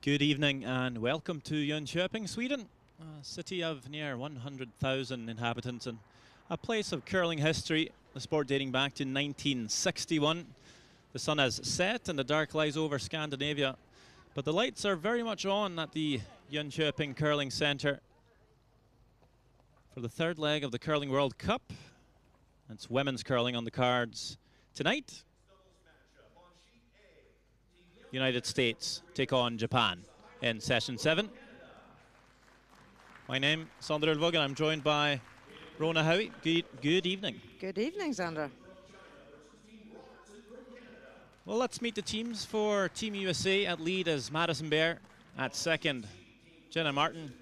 Good evening and welcome to Jonkoping, Sweden, a city of near 100,000 inhabitants and a place of curling history, the sport dating back to 1961. The sun has set and the dark lies over Scandinavia, but the lights are very much on at the Jonkoping Curling Centre for the third leg of the Curling World Cup. It's women's curling on the cards tonight. United States take on Japan in session 7. My name is Sander Ulvåg and I'm joined by Rona Howie. Good evening. Good evening, Sander. Well, let's meet the teams. For Team USA, at lead is Madison Bear. At second, Jenna Martin.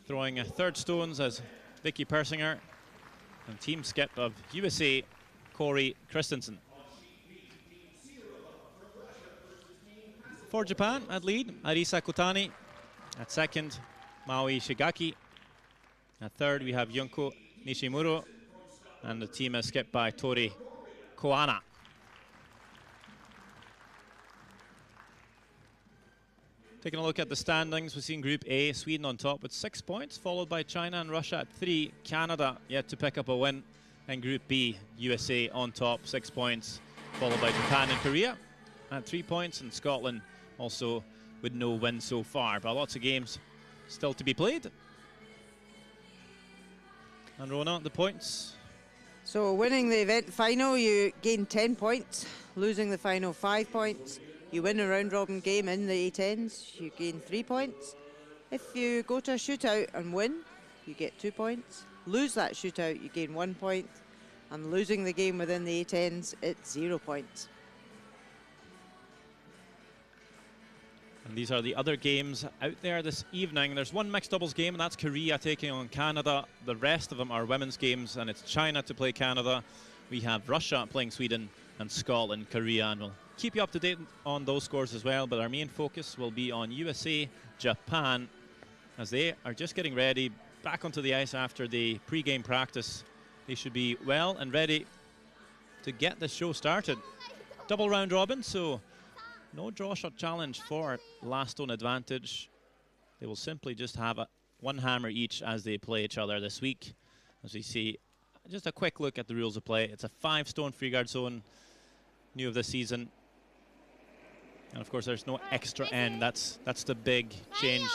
Throwing third stones as Vicky Persinger. And team skip of USA, Corey Christensen. For Japan, at lead, Arisa Kotani. At second, Maui Shigaki. At third, we have Yunko Nishimuro. And the team is skipped by Tori Koana. Taking a look at the standings, we've seen Group A, Sweden on top with 6 points, followed by China and Russia at 3. Canada yet to pick up a win. And Group B, USA on top, 6 points, followed by Japan and Korea at 3 points, and Scotland also with no win so far, but lots of games still to be played. And Rona, the points? So winning the event final, you gain 10 points. Losing the final, 5 points. You win a round-robin game in the 8 ends, you gain 3 points. If you go to a shootout and win, you get 2 points. Lose that shootout, you gain 1 point. And losing the game within the 8 ends, it's 0 points. And these are the other games out there this evening. There's one mixed doubles game, and that's Korea taking on Canada. The rest of them are women's games, and it's China to play Canada. We have Russia playing Sweden, and Scotland, Korea, and we'll keep you up to date on those scores as well. But our main focus will be on USA, Japan, as they are just getting ready, back onto the ice after the pre-game practice. They should be well and ready to get the show started. Double round robin, so no draw shot challenge for last stone advantage. They will simply just have one hammer each as they play each other this week. As we see, just a quick look at the rules of play. It's a 5-stone free guard zone, new of this season. And of course there's no extra end. That's the big change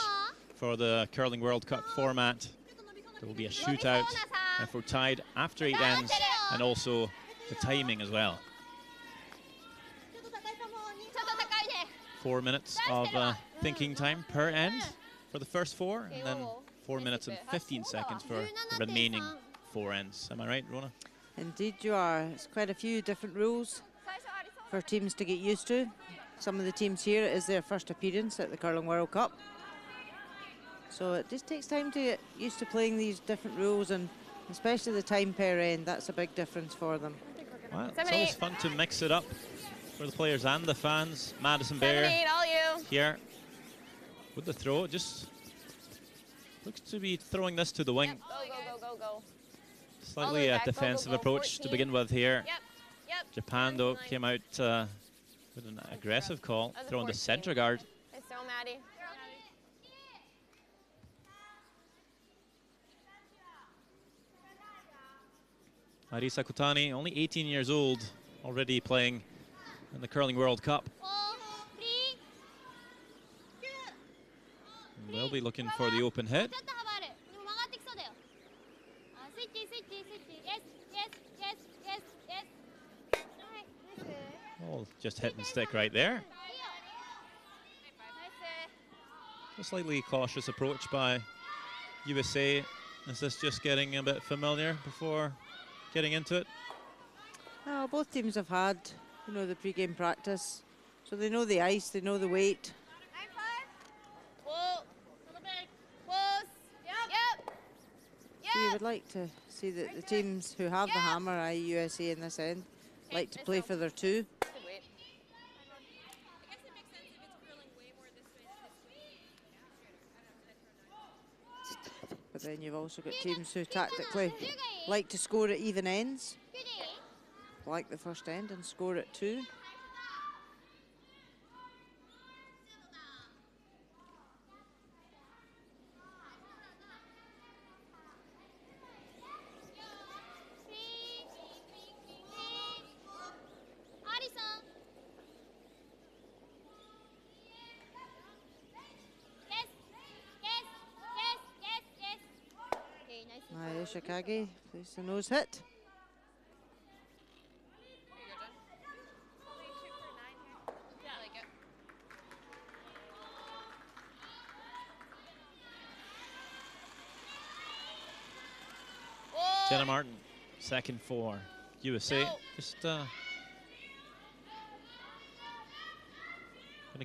for the Curling World Cup format. There will be a shootout if we're tied after 8 ends, and also the timing as well. 4 minutes of thinking time per end for the first 4, and then 4 minutes and 15 seconds for the remaining 4 ends. Am I right, Rona? Indeed you are. It's quite a few different rules for teams to get used to. Some of the teams here, it is their first appearance at the Curling World Cup. So it just takes time to get used to playing these different rules, and especially the time per end. That's a big difference for them. Well, it's always fun to mix it up for the players and the fans. Madison Bear here with the throw. Just looks to be throwing this to the wing. Go. Slightly a defensive approach to begin with here. Yep. Japan, though, came out with an aggressive call, throwing the center guard. Nice throw, Maddie. Arisa Kotani, only 18 years old, already playing in the Curling World Cup. And they'll be looking for the open hit. Oh, just hit and stick right there. A slightly cautious approach by USA. Is this just getting a bit familiar before getting into it? Both teams have had, the pre-game practice, so they know the ice, they know the weight. So you would like to see that the teams who have the hammer, i.e. USA in this end, like to play for their 2. But then you've also got teams who tactically like to score at even ends, like the first end, and score at 2. Shikagi plays the nose hit. Jenna Martin, second for USA. No. Just gonna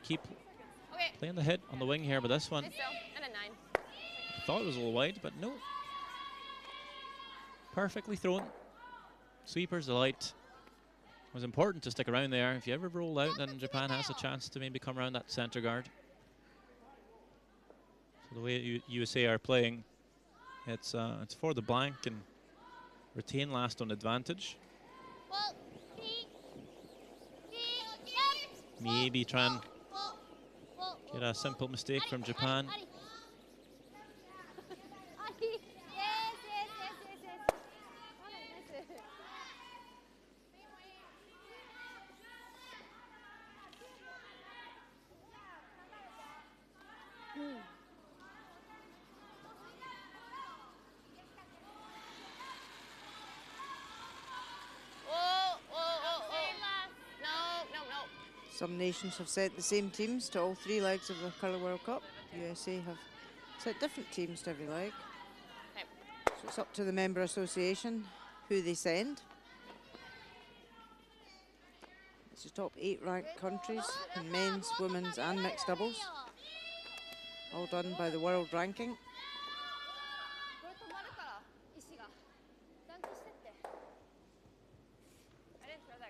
keep Okay. playing the hit on the wing here, but this one Nice throw. And a 9. I thought it was a little wide, but no. Perfectly thrown. Sweeper's delight. It was important to stick around there. If you ever roll out, then Japan has a chance to maybe come around that center guard. So the way USA are playing, it's for the blank and retain last on advantage. Maybe try and get a simple mistake from Japan. Some nations have sent the same teams to all 3 legs of the Curler World Cup. USA have sent different teams to every leg. Okay. So it's up to the member association who they send. It's the top 8 ranked countries in men's, women's and mixed doubles. All done by the world ranking.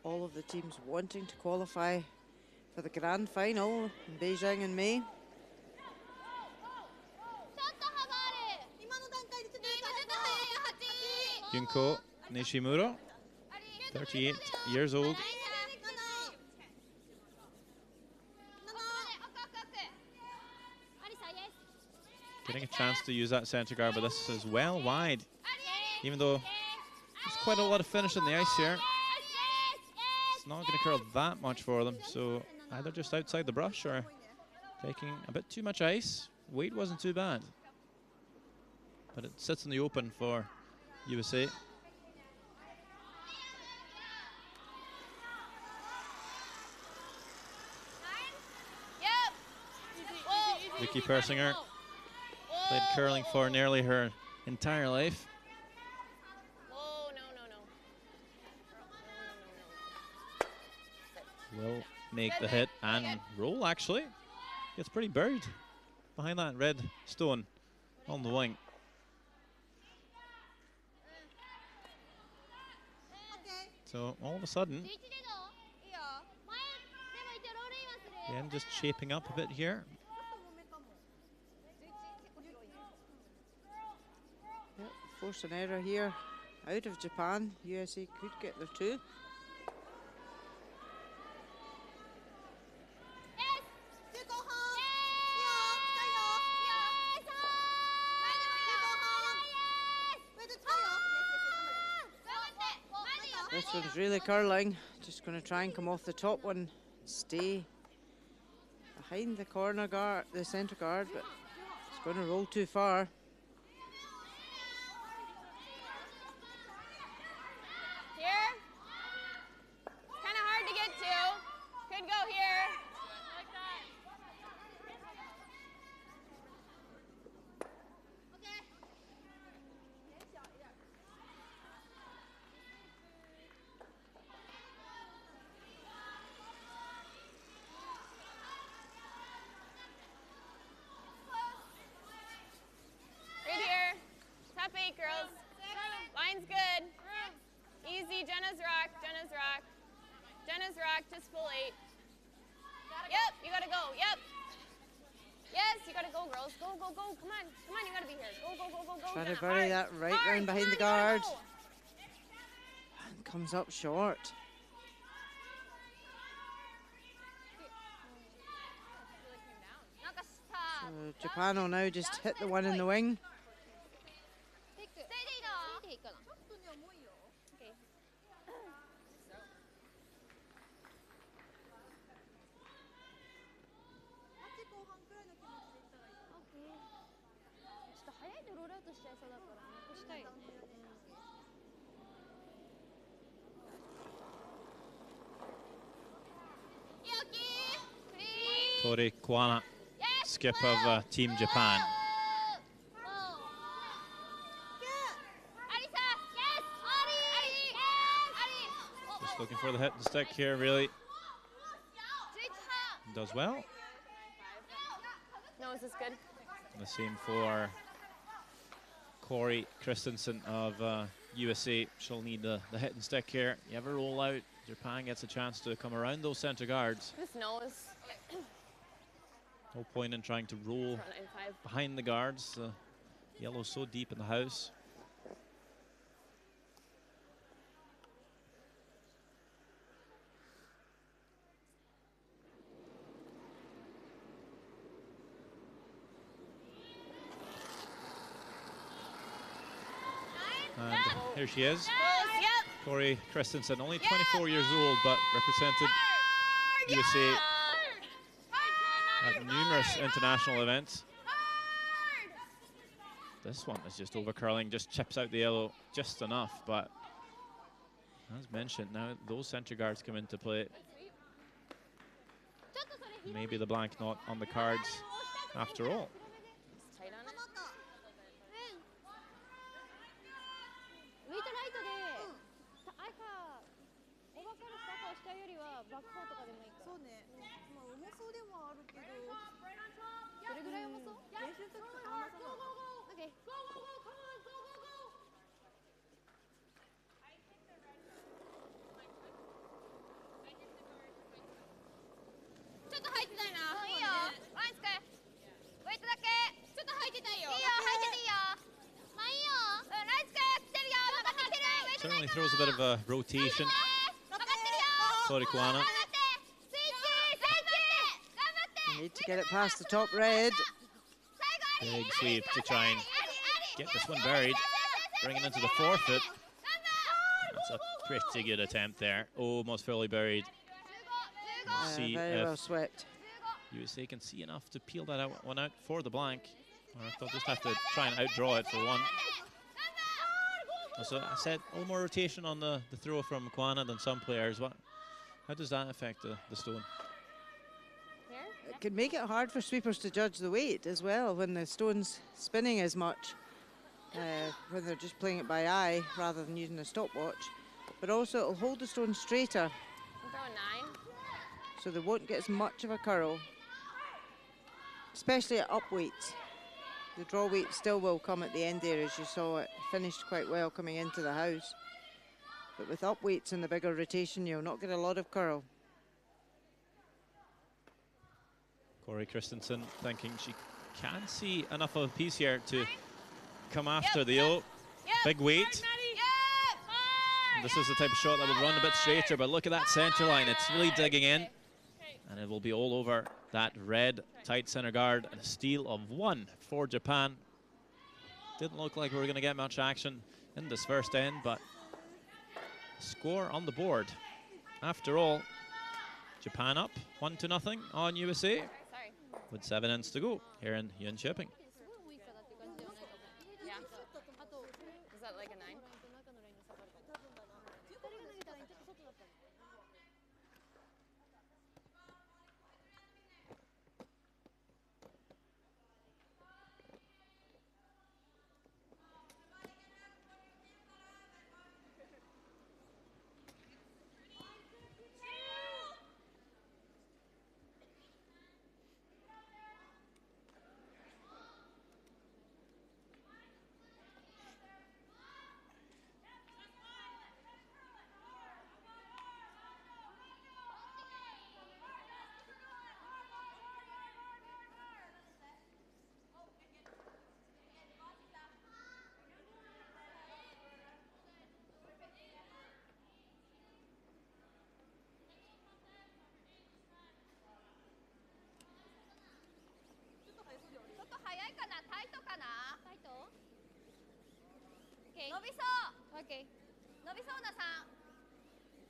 All of the teams wanting to qualify for the grand final in Beijing in May. Junko Nishimuro, 38 years old. Getting a chance to use that center guard, but this is well wide. Even though there's quite a lot of finish in the ice here, it's not going to curl that much for them. So either just outside the brush or taking a bit too much ice. Weight wasn't too bad, but it sits in the open for USA. Vicky Persinger played curling for nearly her entire life. Will make the hit and roll, actually. Gets pretty buried behind that red stone on the wing. So all of a sudden, the end just shaping up a bit here. Yep, force an error here out of Japan. USA could get their 2. This one's really curling. Just going to try and come off the top one, stay behind the corner guard, the center guard, but it's going to roll too far. Here. It's kind of hard to get to. Could go here. Right here. Top 8, girls. Line's good. Easy. Jenna's rock. Jenna's rock. Jenna's rock. Just full 8. Yep. You gotta go. Yep. Yes. You gotta go, girls. Go, go, go. Come on. Come on. You gotta be here. Go, go, go, go, go. Try to Jenna. bury Hard. that right Hard. round behind Come the on, you guard. gotta go. And comes up short. So Japan will now just hit the one in the wing. Tori Kwana, skip of Team Japan. Just looking for the hit and stick here, really. Does well. No, is this good? And the same for Corey Christensen of USA. She'll need the hit and stick here. You have a roll out, Japan gets a chance to come around those center guards. This nose. No point in trying to roll behind the guards. Yellow's so deep in the house. And here she is. Corey Christensen, only 24 years old, but represented USA at numerous international events. This one is just over curling, just chips out the yellow just enough, but as mentioned, now those center guards come into play. Maybe the blank not on the cards after all. Certainly throws a bit of a rotation. Tori Kwana. You need to get it past the top red. Big sweep to try and get this one buried. Bring it into the forfeit. That's a pretty good attempt there. Almost fully buried. See very well swept. USA can see enough to peel that one out for the blank. Or if they'll just have to try and outdraw it for one. So I said a little more rotation on the throw from Kwana than some players. How does that affect the stone? It can make it hard for sweepers to judge the weight as well when the stone's spinning as much, when they're just playing it by eye rather than using a stopwatch. But also it'll hold the stone straighter. I'm throwing 9. So they won't get as much of a curl, especially at up weights. The draw weight still will come at the end there, as you saw it finished quite well coming into the house. But with up weights and the bigger rotation, you'll not get a lot of curl. Corey Christensen thinking she can see enough of a piece here to come after the yellow. Big weight. This is the type of shot that would run a bit straighter, but look at that center line. It's really digging in. And it will be all over that red tight center guard. And a steal of 1 for Japan. Didn't look like we were going to get much action in this first end, but score on the board. After all, Japan up 1-0 on USA with 7 ends to go here in Jonkoping. Yeah. Is that like a 9? Okay. 伸びそうな3。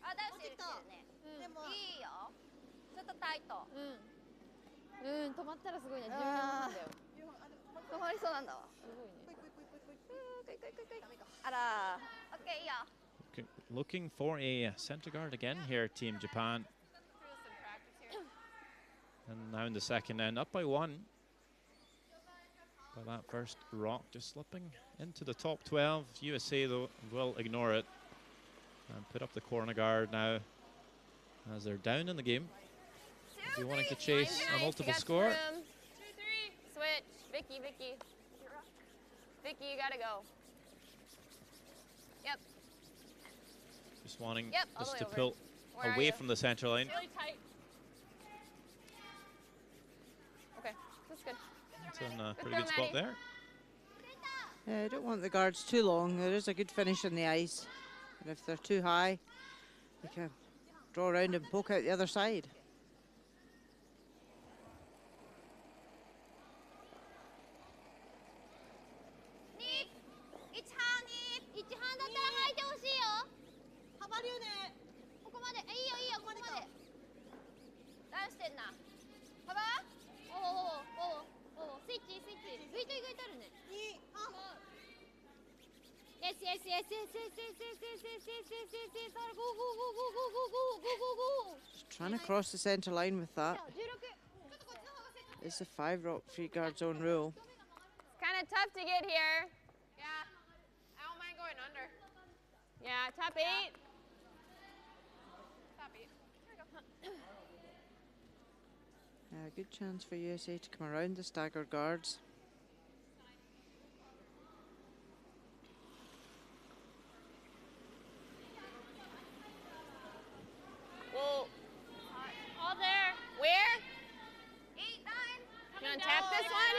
あ、ダウンしてるね。でもいいよ。ちょっとタイト。止まったらすごいな。10分なんだよ。止まりそうなんだわ。すごいね。あら、OK いいよ。 Looking for a center guard again here, Team Japan. And now in the second end, up by 1. But that first rock just slipping into the top 12. USA, though, will ignore it and put up the corner guard now as they're down in the game. They'll be wanting to chase a multiple score. Switch. Vicky. Vicky, you gotta go. Yep. Just wanting all this the to way pull over. Where are away you? from the center line. Really tight. Okay, that's good. It's in a pretty throw, good spot Maddie. there. Yeah, I don't want the guards too long. There is a good finish on the ice. And if they're too high, they can draw around and poke out the other side. Just trying to cross the center line with that. It's a 5 rock free guard zone rule. It's kind of tough to get here. Yeah, I don't mind going under. Yeah, top 8. Top 8. Here we go. Good chance for USA to come around the staggered guards. Whoa. All there. Where? 8, 9. You want to tap this one?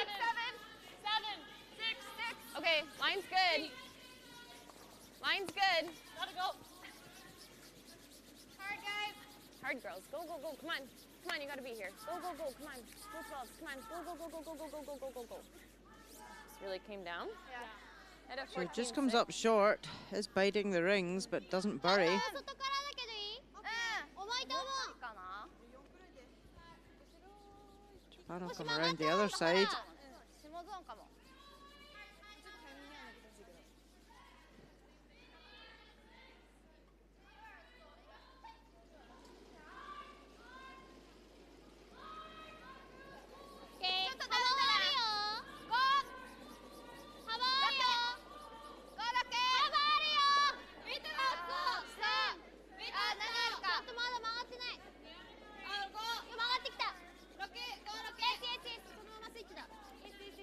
7, 6. Okay, line's good. Line's good. Gotta go. Hard, guys. Hard, girls. Go. Come on. Come on, you gotta be here. Go. Come on. Go, 12. Come on. Go. This really came down. Yeah. So it just comes up short, is biting the rings, but doesn't bury. Japan will come around the other side.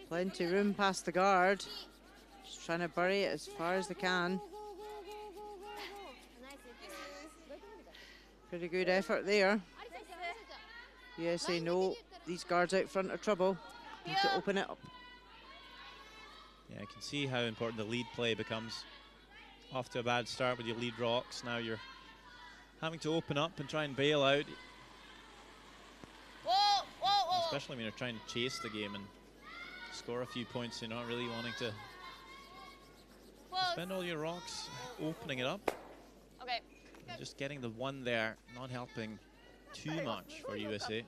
Plenty room past the guard. Just trying to bury it as far as they can. Pretty good effort there. USA know these guards out front are trouble. Need to open it up. Yeah, I can see how important the lead play becomes. Off to a bad start with your lead rocks. Now you're having to open up and try and bail out. Whoa. Especially when you're trying to chase the game and score a few points. You're not really wanting to spend all your rocks opening it up. Okay. And just getting the one there, not helping too much for USA.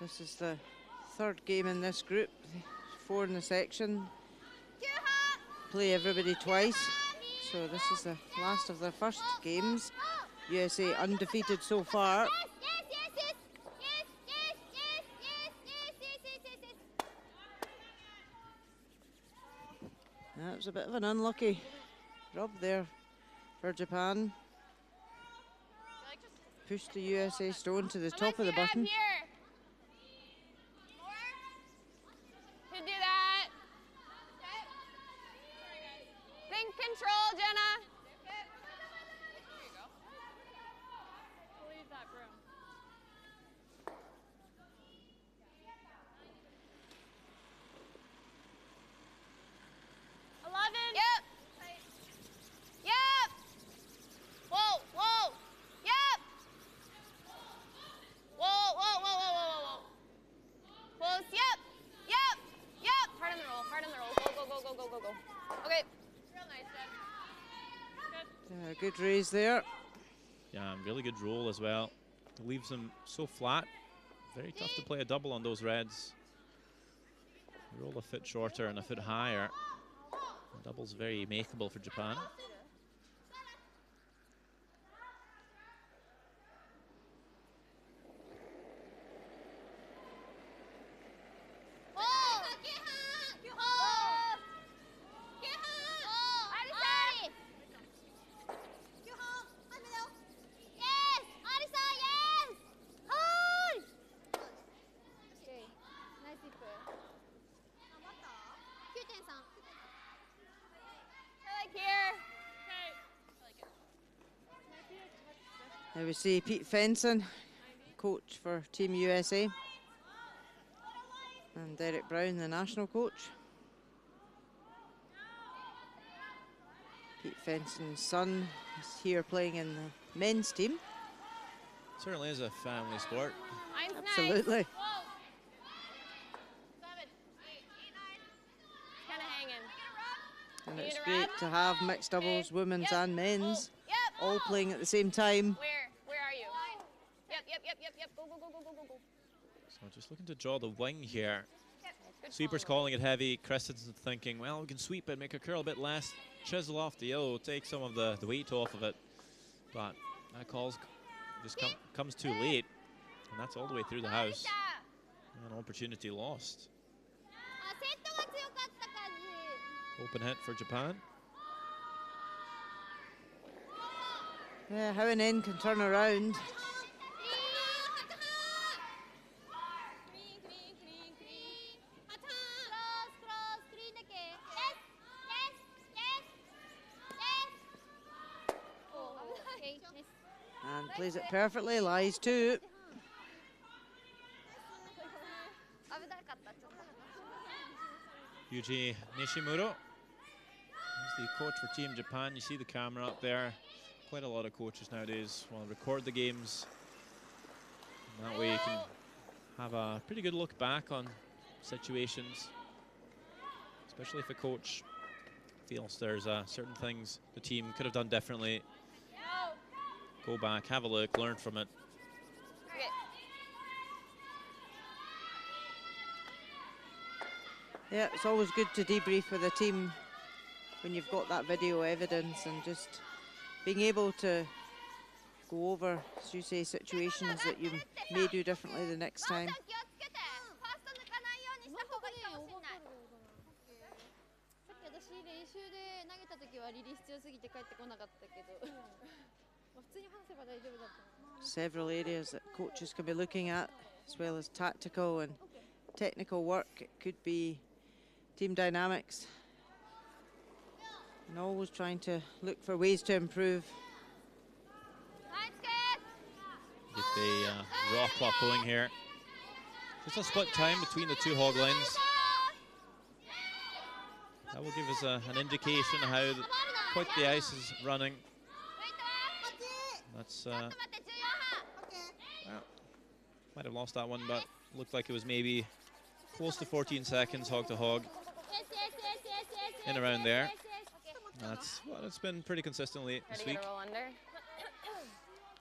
This is the third game in this group, 4 in the section. Play everybody twice. So this is the last of the first games. USA undefeated so far. That was a bit of an unlucky rub there for Japan. Pushed the USA stone to the top of the button. Can do that. Think control, Jenna. There you go. Leave that broom. 11. Yep. Whoa. Yep. Whoa. A good raise there. Yeah, and really good roll as well. It leaves them so flat. Very tough to play a double on those reds. You roll a foot shorter and a foot higher. The double's very makeable for Japan. There we see Pete Fenson, coach for Team USA, and Derek Brown, the national coach. Pete Fenson's son is here playing in the men's team. Certainly is a family sport. Absolutely. Nice. 7, 8, 9. Kind of hanging. And it's great to have mixed doubles, women's and men's, all playing at the same time. Where are you? Yep. Go. So just looking to draw the wing here. Good Sweeper's follow. calling it heavy. Christensen thinking, well, we can sweep it, make a curl a bit less, chisel off the yellow, take some of the weight off of it. But that call just comes too late, and that's all the way through the house. An opportunity lost. Open hit for Japan. Yeah, how an end can turn around. And plays it perfectly, lies two. Yuji Nishimuro is the coach for Team Japan. You see the camera up there. Quite a lot of coaches nowadays want to record the games. And that way you can have a pretty good look back on situations, especially if a coach feels there's certain things the team could have done differently. Go back, have a look, learn from it. Yeah, it's always good to debrief with a team when you've got that video evidence, and just being able to go over, as you say, situations that you may do differently the next time. 練習で投げた時はリリース強すぎて帰ってこなかったけど普通に話せば大丈夫だと思う Several areas that coaches can be looking at, as well as tactical and technical work. It could be team dynamics, and always trying to look for ways to improve. Get the raw clock going here. Just a split time between the two hog lines. That will give us an indication of how quick the ice is running. That's well, might have lost that one, but looked like it was maybe close to 14 seconds hog to hog. In around there. That's well, it's been pretty consistently this week. Roll under.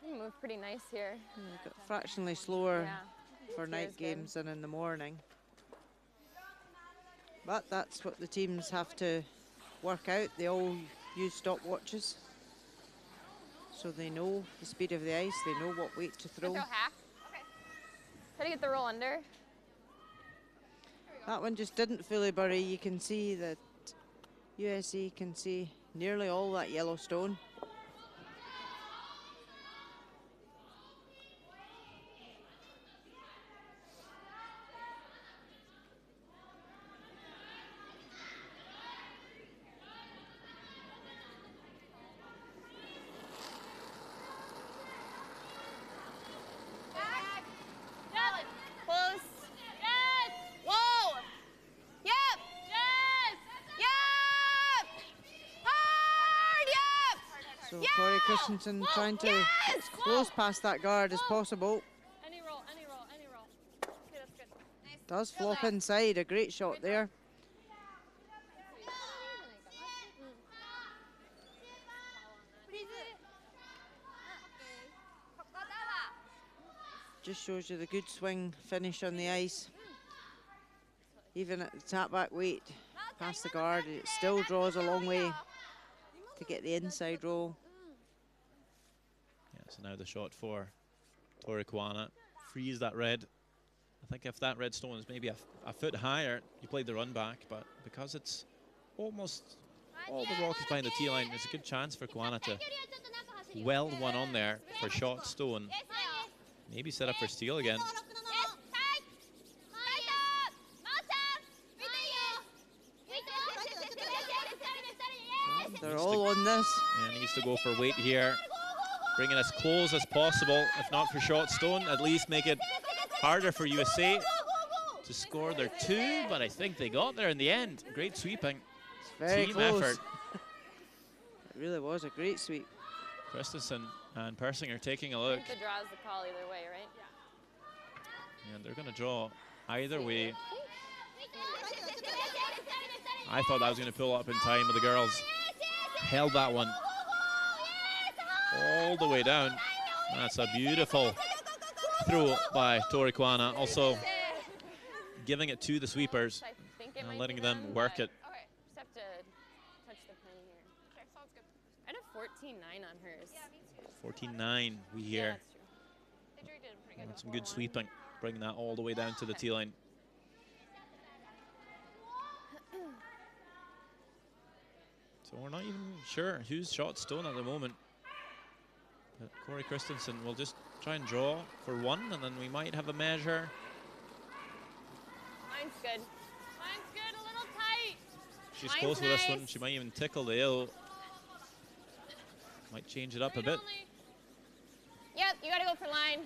You move pretty nice here. Got fractionally slower for Here's night good. games than in the morning. But that's what the teams have to work out. They all use stopwatches, so they know the speed of the ice, they know what weight to throw. Throw half. Okay. Try to get the roll under. That one just didn't fully bury. You can see that USA can see nearly all that yellow stone. Close. Yes. Whoa. Yep. Yes. Yep. Hard. Yep. So Corey Christensen trying to get as close past that guard as possible. Any roll. Okay, that's good. Nice. Does flop inside. A great shot there. just shows you the good swing finish on the ice. Even at the tap back weight, past the guard, it still draws a long way to get the inside roll. Yeah, so now the shot for Tori Kwana. Freeze that red. I think if that red stone is maybe a foot higher, you played the run back, but because it's almost all the rock is behind the tee line, there's a good chance for Kwana to weld one on there for shot stone. Maybe set up for steal again. They're all on this. Yeah, needs to go for weight here. Bring it as close as possible. If not for shot stone, at least make it harder for USA to score their 2, but I think they got there in the end. Great sweeping. It's very Team close. effort. It really was a great sweep. Christensen and Persinger taking a I look. think the draw is the call either way, right? And they're going to draw either way. I thought that was going to pull up in time, but the girls held that one all the way down. That's a beautiful throw by Tori Kwana. Also giving it to the sweepers I think it and might letting be them work but- it. Okay, just have to touch the pin here. Okay, sounds good. I had a 14-9 on hers. Yeah, me too. 14-9 we Yeah, hear. that's true. Adri did pretty good. And some good sweeping, bringing that all the way down to the tee line. So we're not even sure who's shot stone at the moment. But Corey Christensen will just try and draw for one, and then we might have a measure. Mine's good. Mine's good, a little tight. She's Mine's close with this one. nice. She might even tickle the ill. Might change it up a bit. Yep, you gotta go for line.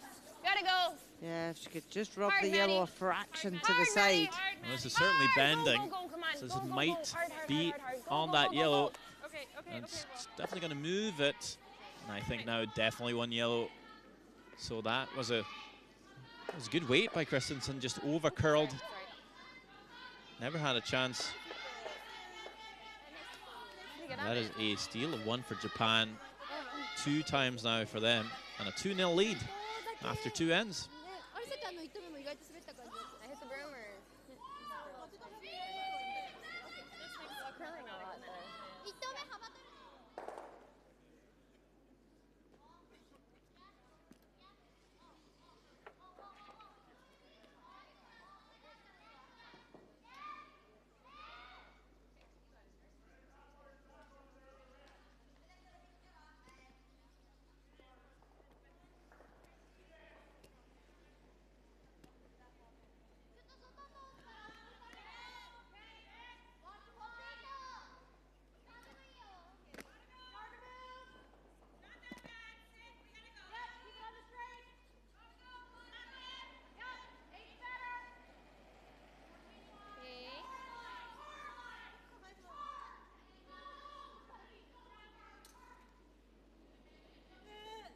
Gotta go. Yeah, if she could just rub Hard, the yellow a Maddie. fraction to Hard, the Maddie, side. hard, Well, this is Maddie. certainly Hard, go, bending. go, go, come on. So this Go, go, might go. Hard, hard, be hard, hard. Go, on go, that go, go, yellow. go. Okay, okay, And okay. it's definitely going to move it. And I think now definitely one yellow. So that was a good weight by Christensen, just over curled. Sorry. Never had a chance. Pretty good And on that it. is a steal of 1 for Japan. 2 times now for them. And a 2-0 lead after 2 ends. あれさっき1投目も意外と滑った感じだった I hit the broom or? Curling a lot there. 1投目幅取る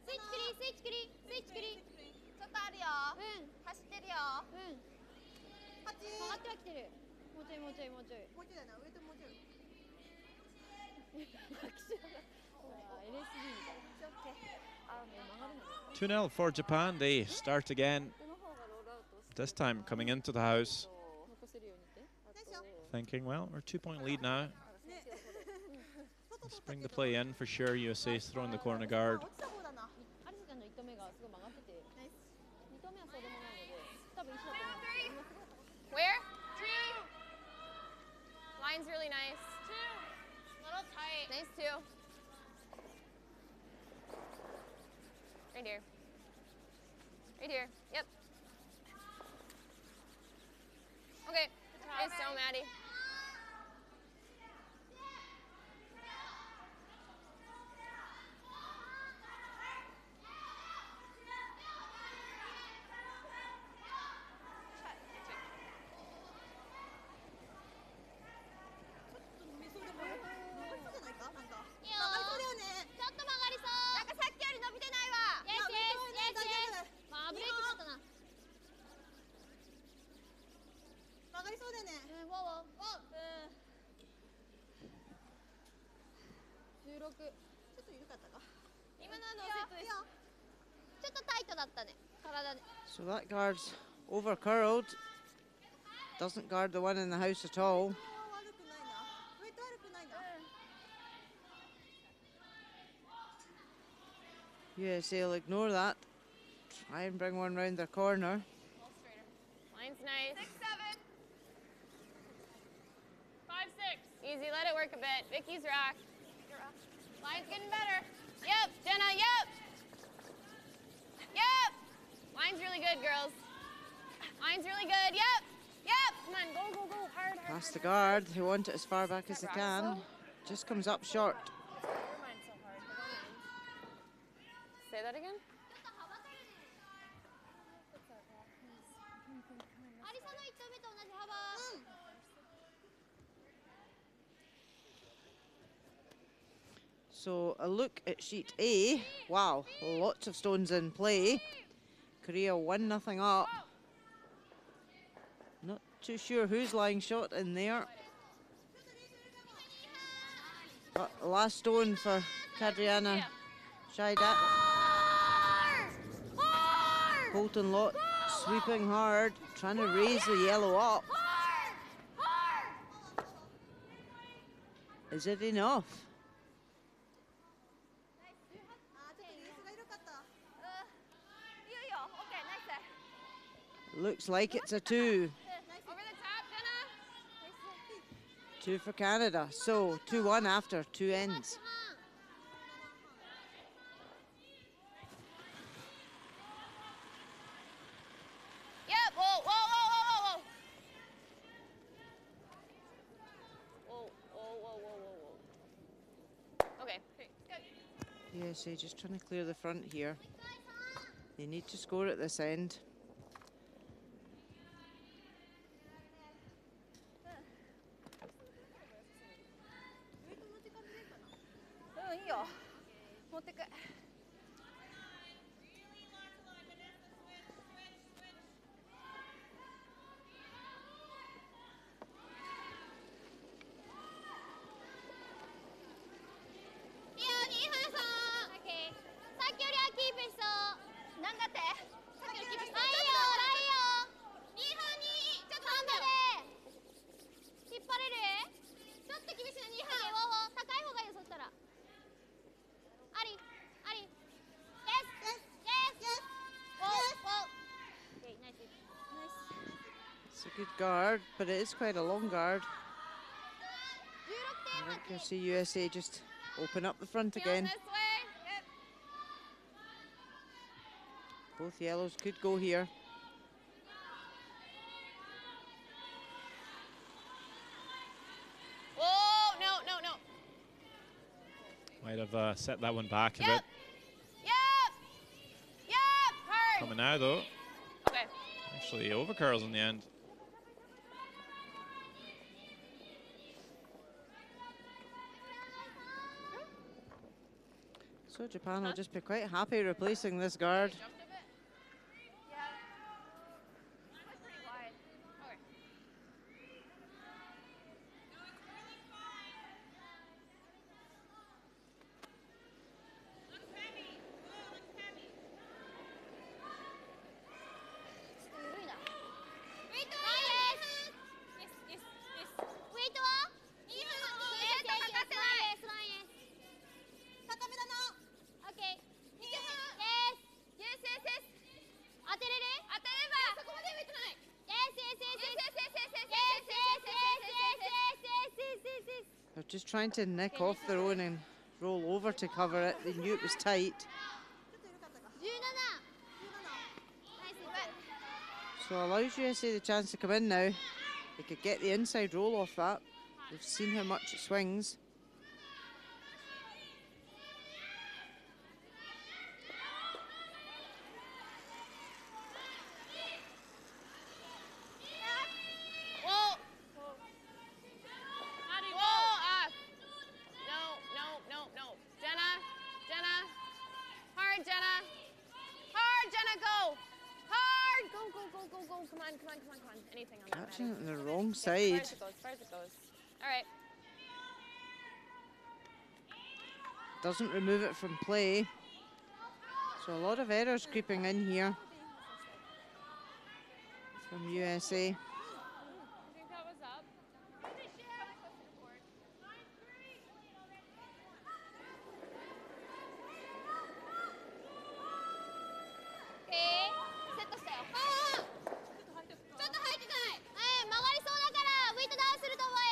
スイッチクリスイッチクリスイッチクリちょっとあるよ走ってるよ曲がってはきてるもうちょいもうちょいもうちょいもうちょいだな上ともうちょい拍手がほら LSD みたいなあ曲がるのね 2-0 for Japan. They start again. この方がロールアウト This time coming into the house, 残せるようにってあと thinking, well, we're 2-point lead now. Let's bring the play in for sure. USA's throwing the corner guard. アリサちゃんの1投目がすごい曲がってて2投目はそうでもないので多分一緒だと思うんですけど今すごい Where? Two. Line's really nice. Two. Little tight. Nice two. Right here. Right here. Yep. Okay. Nice so, Maddie. So that guard's over curled. Doesn't guard the one in the house at all. USA will ignore that. Try and bring one round their corner. Line's nice. 6-7. 5-6. Easy, let it work a bit. Vicky's rock. Line's getting better. Yep, Jenna, yep. Yep. Line's really good, girls. Line's really good, yep. Yep. Come on, go, go, go. Hard, hard. Past the guard. They want it as far back as they can. Just comes up short. Say that again? So a look at sheet A. Wow, lots of stones in play. Korea 1-0 up. Not too sure who's lying shot in there. But the last stone for Kadriana Shaidat. Colton Lott sweeping hard, trying to raise the yellow up. Is it enough? Looks like it's a 2. Over the top, Jenna. 2 for Canada. So 2-1 after 2 ends. Yep, whoa, whoa, whoa, whoa, whoa, whoa. Whoa, whoa, whoa, whoa, whoa. Okay, good. USA just trying to clear the front here. They need to score at this end. It's a good guard, but it is quite a long guard. I think you'll see USA just open up the front again. This way. Yep. Both yellows could go here. Whoa, no, no, no. Might have set that one back a Yep. bit. Yep. Yep. Hard. Coming now though. Okay. Actually over curls in the end. So Japan will just be quite happy replacing this guard. Jumped a bit. Yeah. That was pretty wide. Okay. Looks heavy. Whoa, looks heavy. Wait, yes, yes, yes. Wait は いいよ。Yes, yes, yes, line yes, line yes. 高めだな OK Yes, yes, yes, yes. 当てれる当てれば。そこまで上行ってない。 Yes, yes, yes, yes. Yes, yes, yes, yes, Yes, yes, yes, yes, yes, yes, yes, yes, yes. They're just trying to nick off their own and roll over to cover it. They knew it was tight. 17 Nice. So allows USA the chance to come in now. They could get the inside roll off that. They've seen how much it swings. Whoa. Whoa. No, no, no, no. Jenna. Jenna. Hard, Jenna. Hard, Jenna, go. Hard. Go, go, go, go, go. Come on, come on, come on, come on. Anything on that. Catching Maddie. it on the wrong As far side. as it goes, as far as it goes. All right. Doesn't remove it from play. So a lot of errors creeping in here. from USA. I think that was up. Probably close to the court. Okay. セットしたよ。ちょっと入ってない。曲がりそうだからウェイトダウンすると思うよ。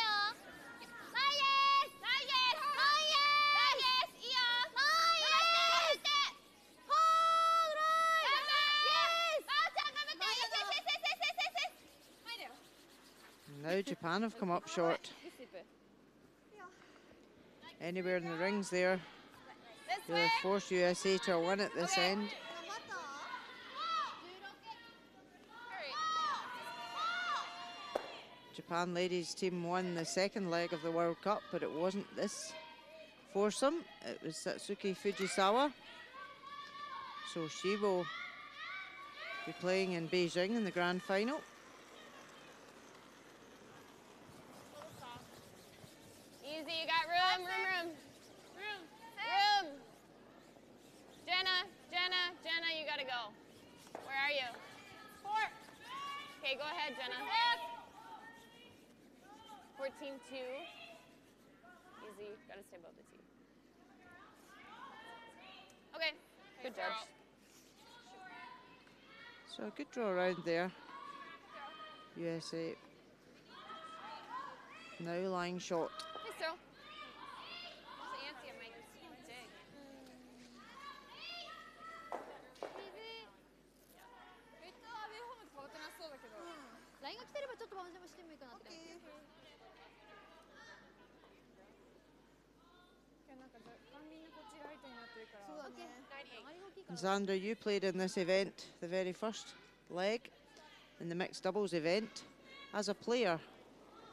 前です。前です。前です。いいよ。前です。ホールイン。バーちゃん頑張って。前だよ。 Now Japan have come up short. Anywhere in the rings there. This Really way. force USA to a win at this end. Hurry. Japan ladies team won the second leg of the World Cup, but it wasn't this foursome. It was Satsuki Fujisawa. So she will be playing in Beijing in the grand final. Easy, you got room. Jenna, you gotta go. Where are you? 4. Okay, go ahead, Jenna. 14-2. Easy, gotta stay above the tee. Okay, good judge. So a good draw around there. USA now lying short. Nice throw. There's Antsy on my dig. ラインが来てればちょっとバウンドもしてもいいかなって。なんか若干みんなこっちライトになってるから。そうだね。 Xander, you played in this event, the very first leg in the mixed doubles event. As a player,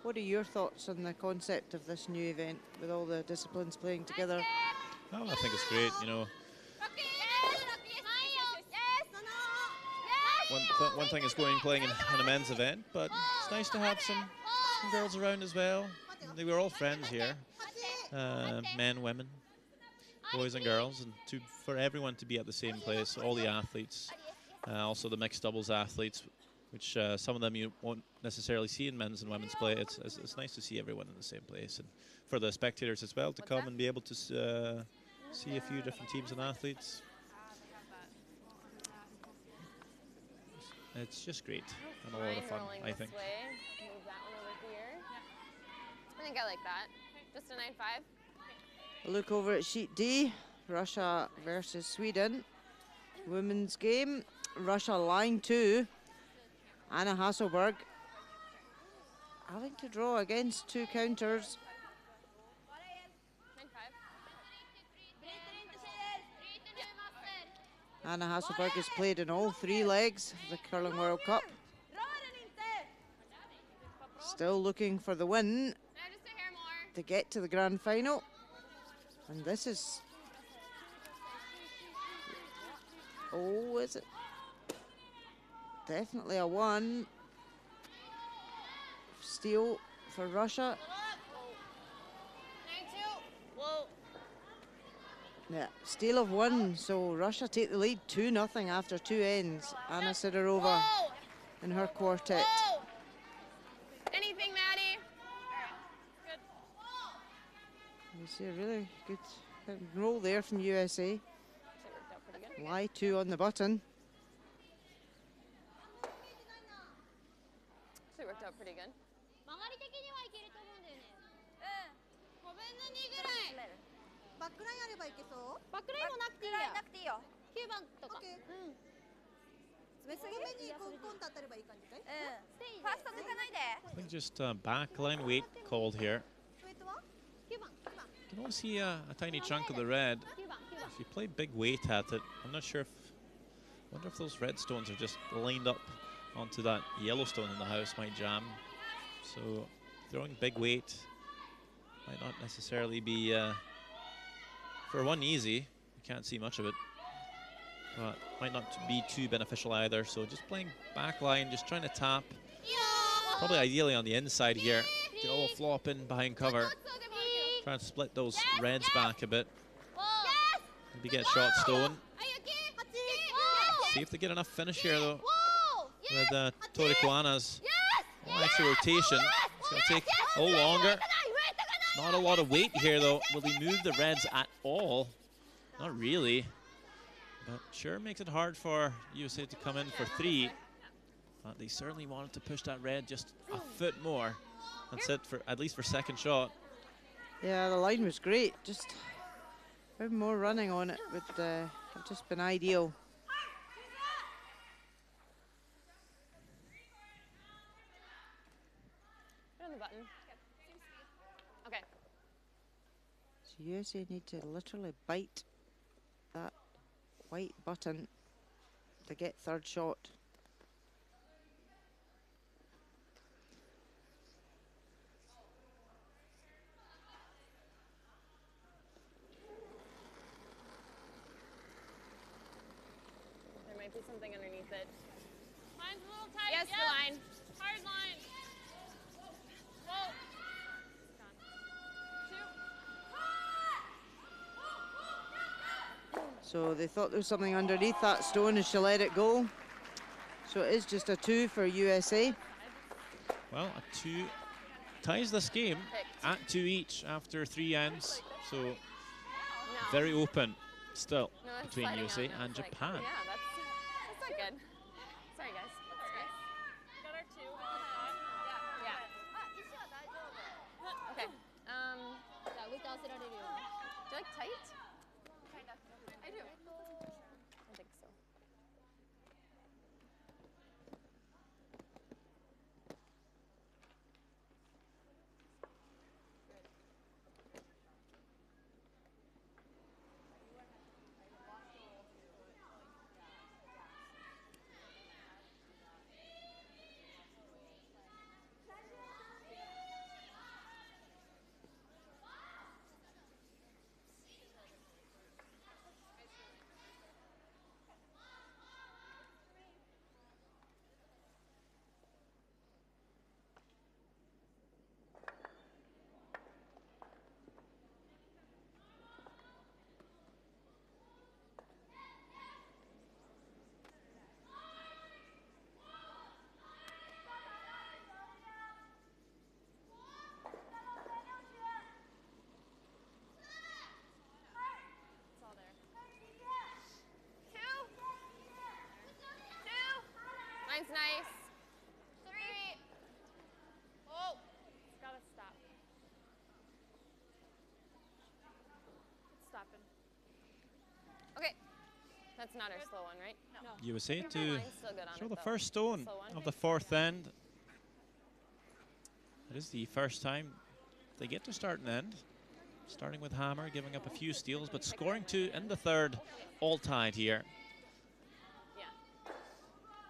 what are your thoughts on the concept of this new event with all the disciplines playing together? Oh, I think it's great, you know. One thing is playing in a men's event, but it's nice to have some girls around as well. They were all friends here, men, women, boys and girls, and for everyone to be at the same place, all the athletes, also the mixed doubles athletes, which some of them you won't necessarily see in men's and women's play. It's nice to see everyone in the same place, and for the spectators as well to come and be able to see a few different teams and athletes. It's just great and a lot of fun, I think. Move that one over here. I think I like that. Just a 9-5. A look over at sheet D, Russia versus Sweden. Women's game, Russia line 2. Anna Hasselberg having to draw against 2 counters. 9-5. Anna Hasselberg has played in all 3 legs of the Curling World Cup. Still looking for the win No, just a hair more. to get to the grand final. And this is... Oh, is it? Definitely a 1. Steal for Russia. 9-2. Whoa. Yeah, steal of 1, so Russia take the lead 2-0 after 2 ends. Anna Sidorova Whoa. in her quartet. Whoa. Anything, Maddie? Good. You see a really good roll there from USA. Actually worked out pretty good. Lie 2 on the button. Actually worked out pretty good. 曲がり的にはいけると思うんだよね。5分の2ぐらい。バックラインあればいけそう？バックラインもなくていいや。なくていいよ。 9番とか。オッケー。うん。詰めすぎにコンコンと当たればいい感じかい？ステイで。ファースト抜かないで。 I think just backline weight called here. ウェイトは9番。 You can only see a tiny chunk of the red. 9番。9番。 If you play big weight at it, I'm not sure if... wonder if those red stones are just lined up onto that yellow stone in the house might jam. So throwing big weight might not necessarily be... for one easy, you can't see much of it. But might not be too beneficial either. So just playing backline, just trying to tap. Probably ideally on the inside here. Get a little flop in behind cover. Trying to split those reds back a bit. Maybe get shot stone. See if they get enough finish here though. with Torikuana's extra rotation. It's going to take a little longer. Not a lot of weight here, though. Will he move the reds at all? Not really. But sure makes it hard for USA to come in for 3. But they certainly wanted to push that red just a foot more. That's it, for at least for second shot. Yeah, the line was great. Just a bit more running on it would have just been ideal. Hit on the button. Okay. So USA need to literally bite that white button to get third shot. There might be something underneath it. Line's a little tight. Yes, the line. Hard line. Whoa. It's gone. 2. So they thought there was something underneath that stone and she let it go. So it is just a 2 for USA. Well, a 2 ties this game at 2 each after 3 ends. So No. very open still No, it's between sliding USA out now. and It's like, Japan. yeah, that's not good. Sorry, guys. That's okay. Got our 2. Yeah. Okay. Do you like tight? I do. I think so. It's all there. 2. 2. Mine's nice. 3. Oh. It's got to stop. It's stopping. Okay. That's not our slow one, right? No. USA Our to line's still good on show it, the though. first stone Slow one. of the 4th end. It is the first time they get to start and end. Starting with Hammer, giving up a few steals, but scoring 2 in the 3rd, all tied here. Yeah.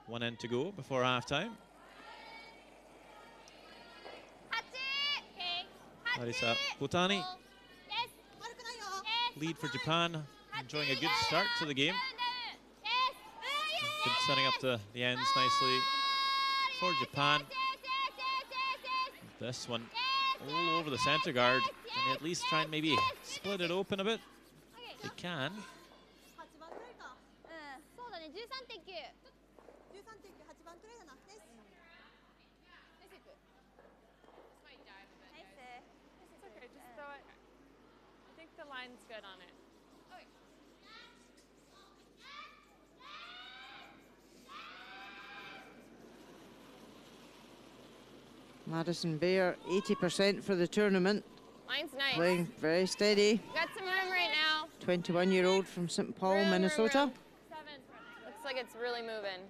1 end to go before halftime. Larissa Butani, lead for Japan, enjoying a good start to the game. Been setting up the ends nicely for Japan. This one all over the center guard, and they at least try and maybe split it open a bit. They can. 8番くらいか。そうだね、13.9。13.9、8番くらいだな。ナイス。 It's okay. Just throw it. I think the line's good on it. Madison Bear, 80% for the tournament. Mine's nice. Playing very steady. Got some room right now. 21-year-old from St. Paul, Room, Minnesota. room. 7. Looks like it's really moving.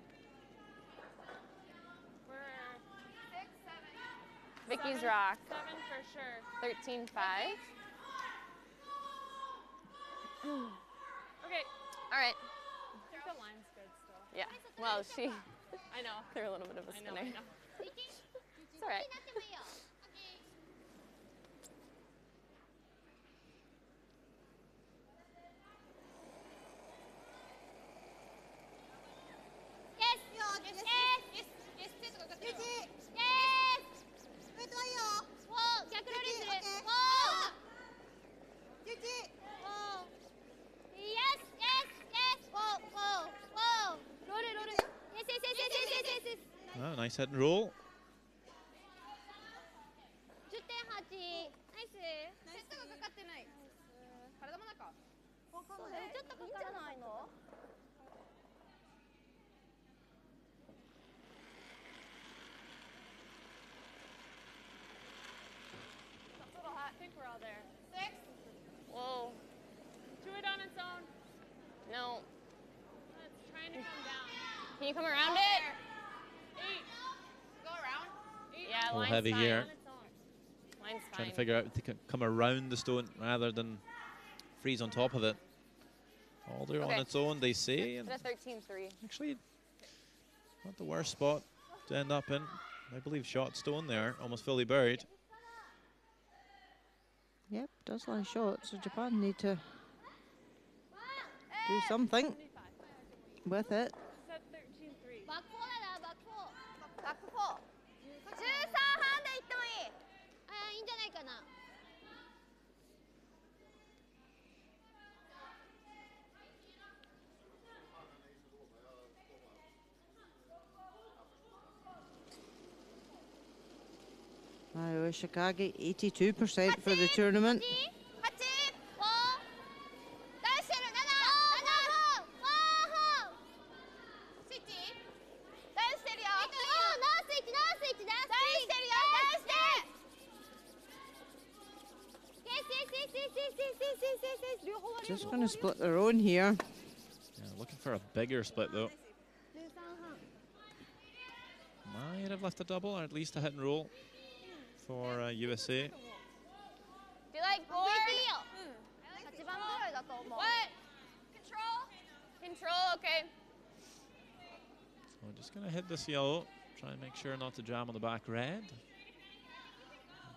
We're Vicky's rock. 7 for sure. 13.5. Okay. All right. I think the line's good still. Yeah. Well, she I know. threw a little bit of a I know. spinner. I know. It's all right. Yes! Yes! Yes! Yes! Yes! ユージ、 Yes! ウェイトはいいよ。おー、逆ロールする。オッケー。おー。ユージ、 Oh. Yes, yes, yes. Whoa, whoa, whoa. Roll it, roll it. Yes, yes, yes, yes, yes, yes, yes. Nice hit and roll. 10.8 ナイス。セットがかかってない。体も中。わかんそうない。ちょっとかからないの？ That's a little hot. I think we're all there. 6. Whoa. Do it on its own. No. It's trying to come down. Can you come around it? 8. Go around. Yeah, A little line's heavy fine. here. On its own. Line's Trying fine. to figure out if they can come around the stone rather than freeze on top of it. All they're on Okay. its own, they say. And Put a 13-3. actually, not the worst spot to end up in. I believe shot stone there, almost fully buried. Yep, does lie short, so Japan need to do something 75. with it. Set 13-3. バックフォーだな、バックフォー。バック4。13半でいってもいい。あー、いいんじゃないかな。Mario Ishikage, 82% for the tournament. 8、5、出してる、7、スイッチ。出してるよ。ナースイッチ、ナースイッチ、ナースイッチ。出してるよ。出して。両方割る。 Just going to split their own here. Yeah, looking for a bigger split though. 13半。 Might have left a double or at least a hit and roll for USA. Do you like 増 board? えていいよ。8番ぐらいだと思う。 What? Control? Control, okay. So we're just going to hit this yellow. Try and make sure not to jam on the back red.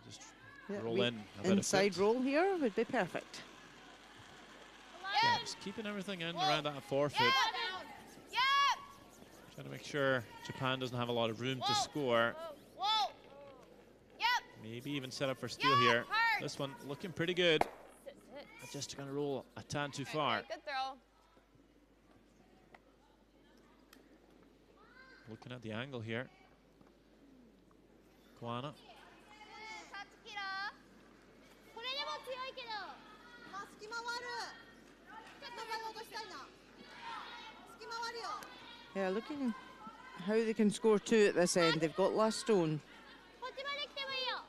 Just Yeah, roll we- in a bit of Inside foot. roll here would be perfect. Yeah, just keeping everything in Whoa. around that forefoot. Yep. Down. Yep. Trying to make sure Japan doesn't have a lot of room to Whoa. score. Whoa. Yep. Maybe even set up for steal Yeah, here. hard. This one looking pretty good. Sit, sit. Just going to roll a tad too Okay, far. good throw. Looking at the angle here. Kwana. タッチキラー。これでも強いけど。まあ隙間はある。ちょっと上落としたいな。隙間はあるよ。 Yeah, looking how they can score two at this end. They've got last stone. こっちまで来てもいいよ。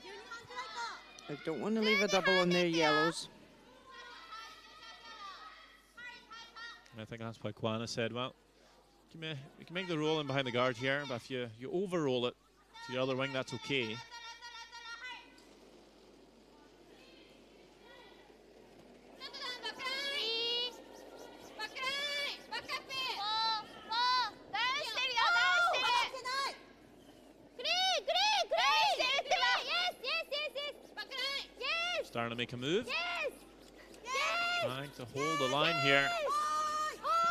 12半くらいか。 They don't want to leave a double on their yellows. And I think that's why Kwana said, well, we can make the roll in behind the guard here, but if you over-roll it to the other wing, that's okay. けない。 Starting to make a move. Trying to hold the line here.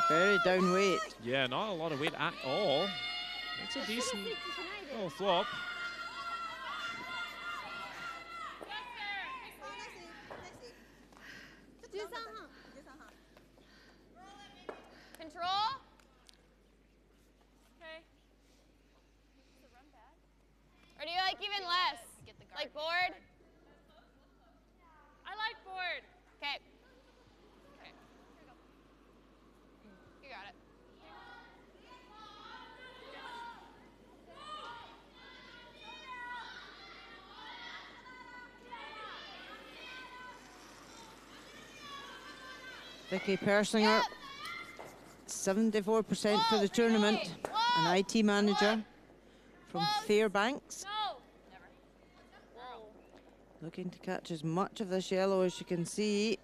Very down weight. Yeah, not a lot of weight at all. It's a decent little flop. 13半。13半。 Control? Okay. Or do you like even less? Like board? I like board. Okay. Okay. You got it. Vicky Persinger, 74% for the tournament. An IT manager from Fairbanks. No. Never. Whoa. Looking to catch as much of this yellow as you can see.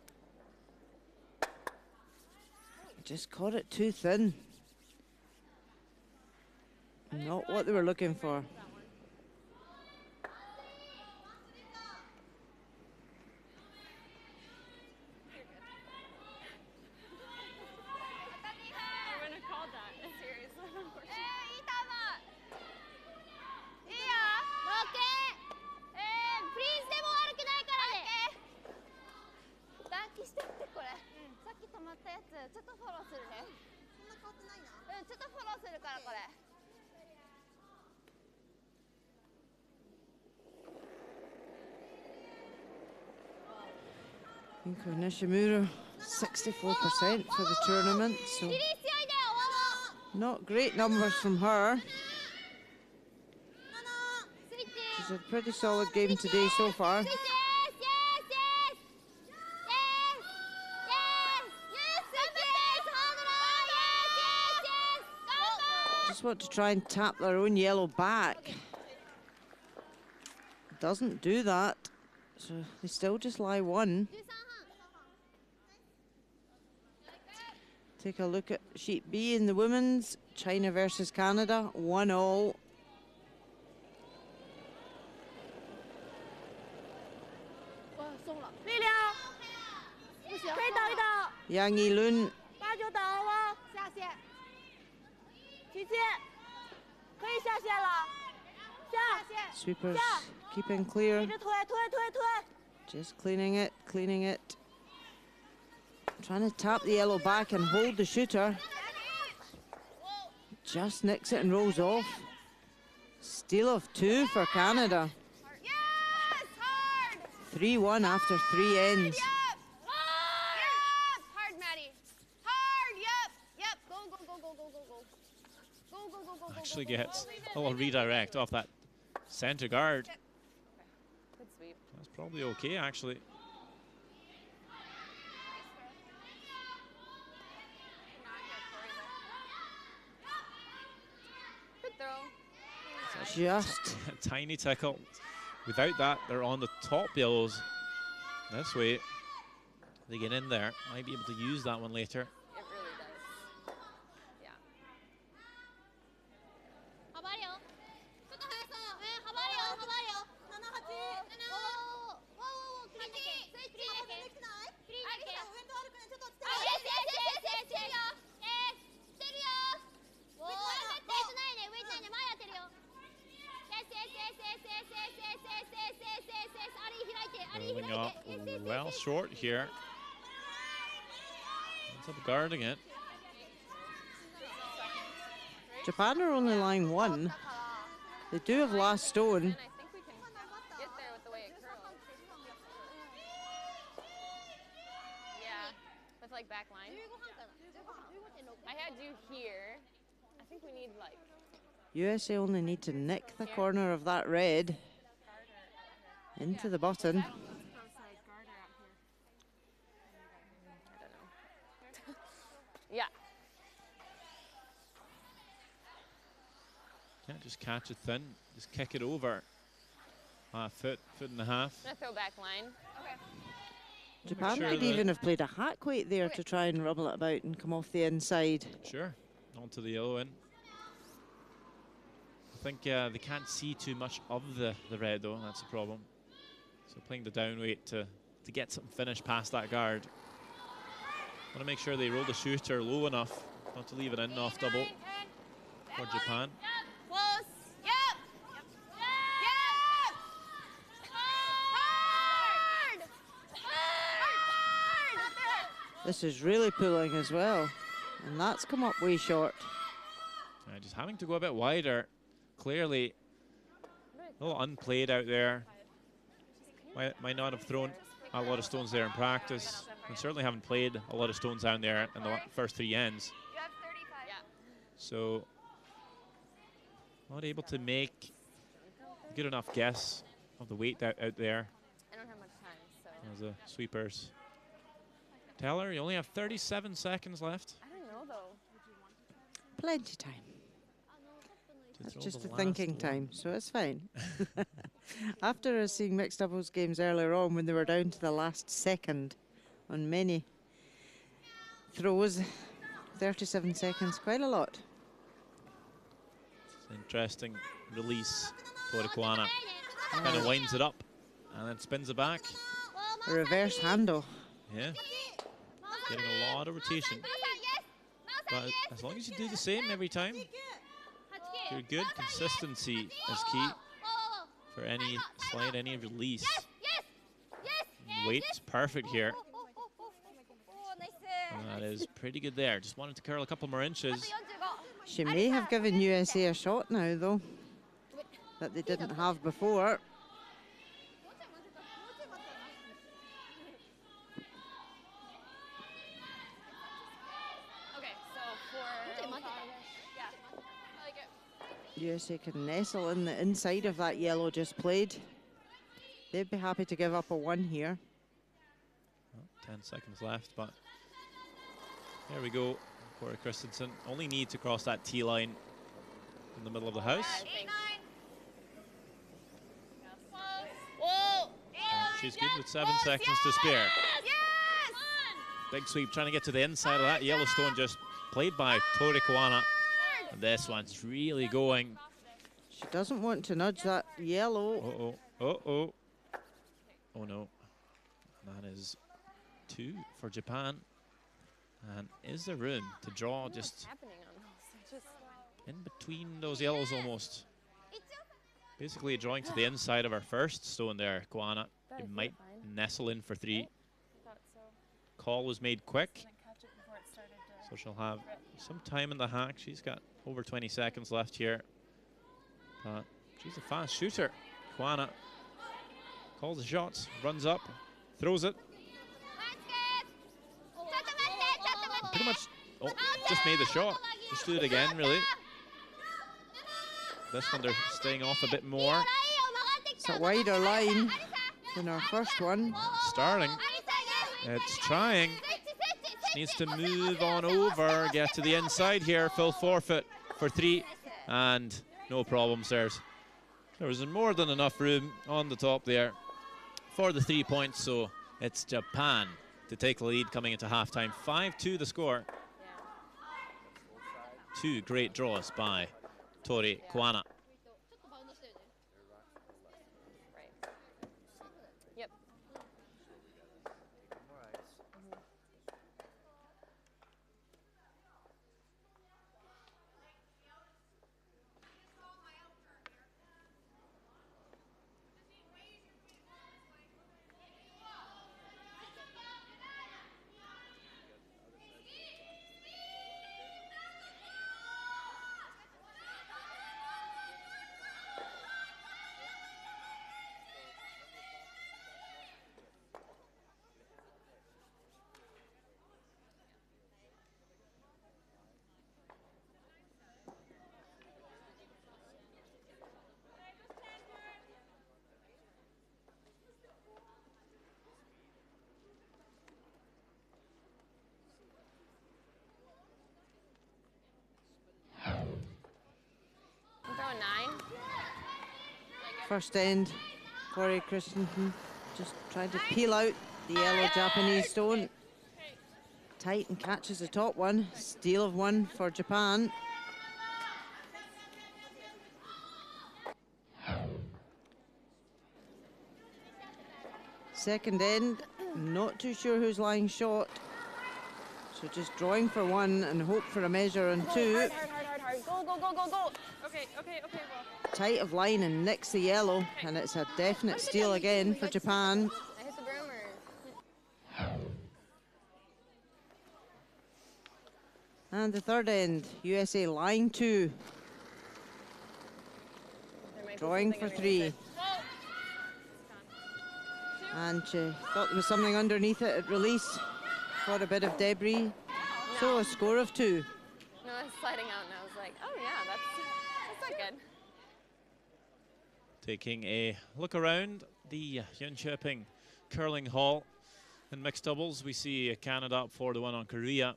Just caught it too thin. Not what they were looking for. I wouldn't have called that. Seriously. いい球。いいよ。プリーズでも悪くないからね。暖気してってこれ。さっき止まったやつちょっとフォローするね。そんな変わってないな。ちょっとフォローするからこれ。Inko Nishimura, 64% for the tournament, so not great numbers from her. She's had a pretty solid game today so far. Just want to try and tap their own yellow back. Doesn't do that, so they still just lie one. Take a look at sheet B in the women's. China versus Canada, 1-all. Yang Yilun. Sweepers keeping clear. Just cleaning it, cleaning it. Trying to tap the yellow back and hold the shooter. Just nicks it and rolls off. Steal of 2 for Canada. 3-1 after 3 ends. Hard, Maddie. Hard, yep. Go. Actually gets a little redirect off that center guard. Good sweep. That's probably okay, actually. Good throw. Just A tiny tickle. Without that, they're on the top yellows. This way, they get in there. Might be able to use that one later. It really does. Yeah. Rolling up well short here. That's up guarding it. Japan are only lying 1. They do have last stone. And I think we can get there with the way it curls. Yeah, with like back line. I had you here. I think we need like USA only need to nick the corner of that red into the button. yeah. Can't just catch it thin, just kick it over. Foot and a half. I'm gonna throw back line. Okay. Japan sure might that- even have played a hack weight there to try and rubble it about and come off the inside. Sure, onto the yellow end. I think they can't see too much of the red though, that's the problem. So playing the down weight to get something finished past that guard. Want to make sure they roll the shooter low enough not to leave it in off double for Japan. Close. Yep. Hard. This is really pulling as well. And that's come up way short. Just having to go a bit wider. Clearly a little unplayed out there. Might not have thrown a lot of stones there in practice. And certainly haven't played a lot of stones down there in the first 3 ends. You have 35. Yeah. So not able to make a good enough guess of the weight out there I don't have much time, so. as the sweepers. Teller, you only have 37 seconds left. I don't know though. Plenty time. to That's throw just the a last thinking one. time, so it's fine. After us seeing mixed doubles games earlier on when they were down to the last second on many throws, 37 seconds, quite a lot. It's an interesting release. Torikuana kind of winds it up and then spins it back. A reverse handle. Yeah, getting a lot of rotation. But as long as you do the same every time, you're good. Consistency is key for any slide, any release. Weight's perfect here. And that is pretty good there. Just wanted to curl a couple more inches. She may have given USA a shot now, though, that they didn't have before. USA can nestle in the inside of that yellow just played. They'd be happy to give up a 1 here. Well, 10 seconds left, but there we go. Corey Christensen only need to cross that T line in the middle of the house. 8, 9. Whoa. She's good with 7 seconds to spare. Yes! Big sweep trying to get to the inside of that Yellowstone, just played by Tori Koana. And this one's really going. She doesn't want to nudge that yellow. Uh-oh, uh-oh. Oh no. That is 2 for Japan. And is there room to draw just happening on those? in between those yellows almost? Basically drawing to the inside of our first stone there, Koana. It might nestle in for 3. Call was made quick, so she'll have some time in the hack. She's got over 20 seconds left here. But she's a fast shooter. Koana calls the shots, runs up, throws it. Pretty much just made the shot. Just do it again, really. This one they're staying off a bit more. It's a wider line than our first one. Starling, it's trying. Needs to move on over, get to the inside here. Full forfeit for 3, and no problems. There was more than enough room on the top there for the 3 points. So it's Japan to take the lead coming into halftime. 5-2 the score. 2 great draws by Tori Koana. Yep. I'm throwing 9. First end, Corey Christensen just trying to peel out the yellow Japanese stone. Tight and catches the top one. Steal of 1 for Japan. Second end, not too sure who's lying short. So just drawing for 1 and hope for a measure on 2. Hard. Go. Okay, well. Tight of line and nicks the yellow, and it's a definite steal again for Japan. I hit the groomer. And the third end, USA line 2. Drawing for 3. And she thought there was something underneath it at release. Got a bit of debris. No. So a score of 2. No, I was sliding out and I was like, oh yeah, that's not good. Taking a look around the Jonkoping curling hall. In mixed doubles, we see Canada up 4-1 on Korea.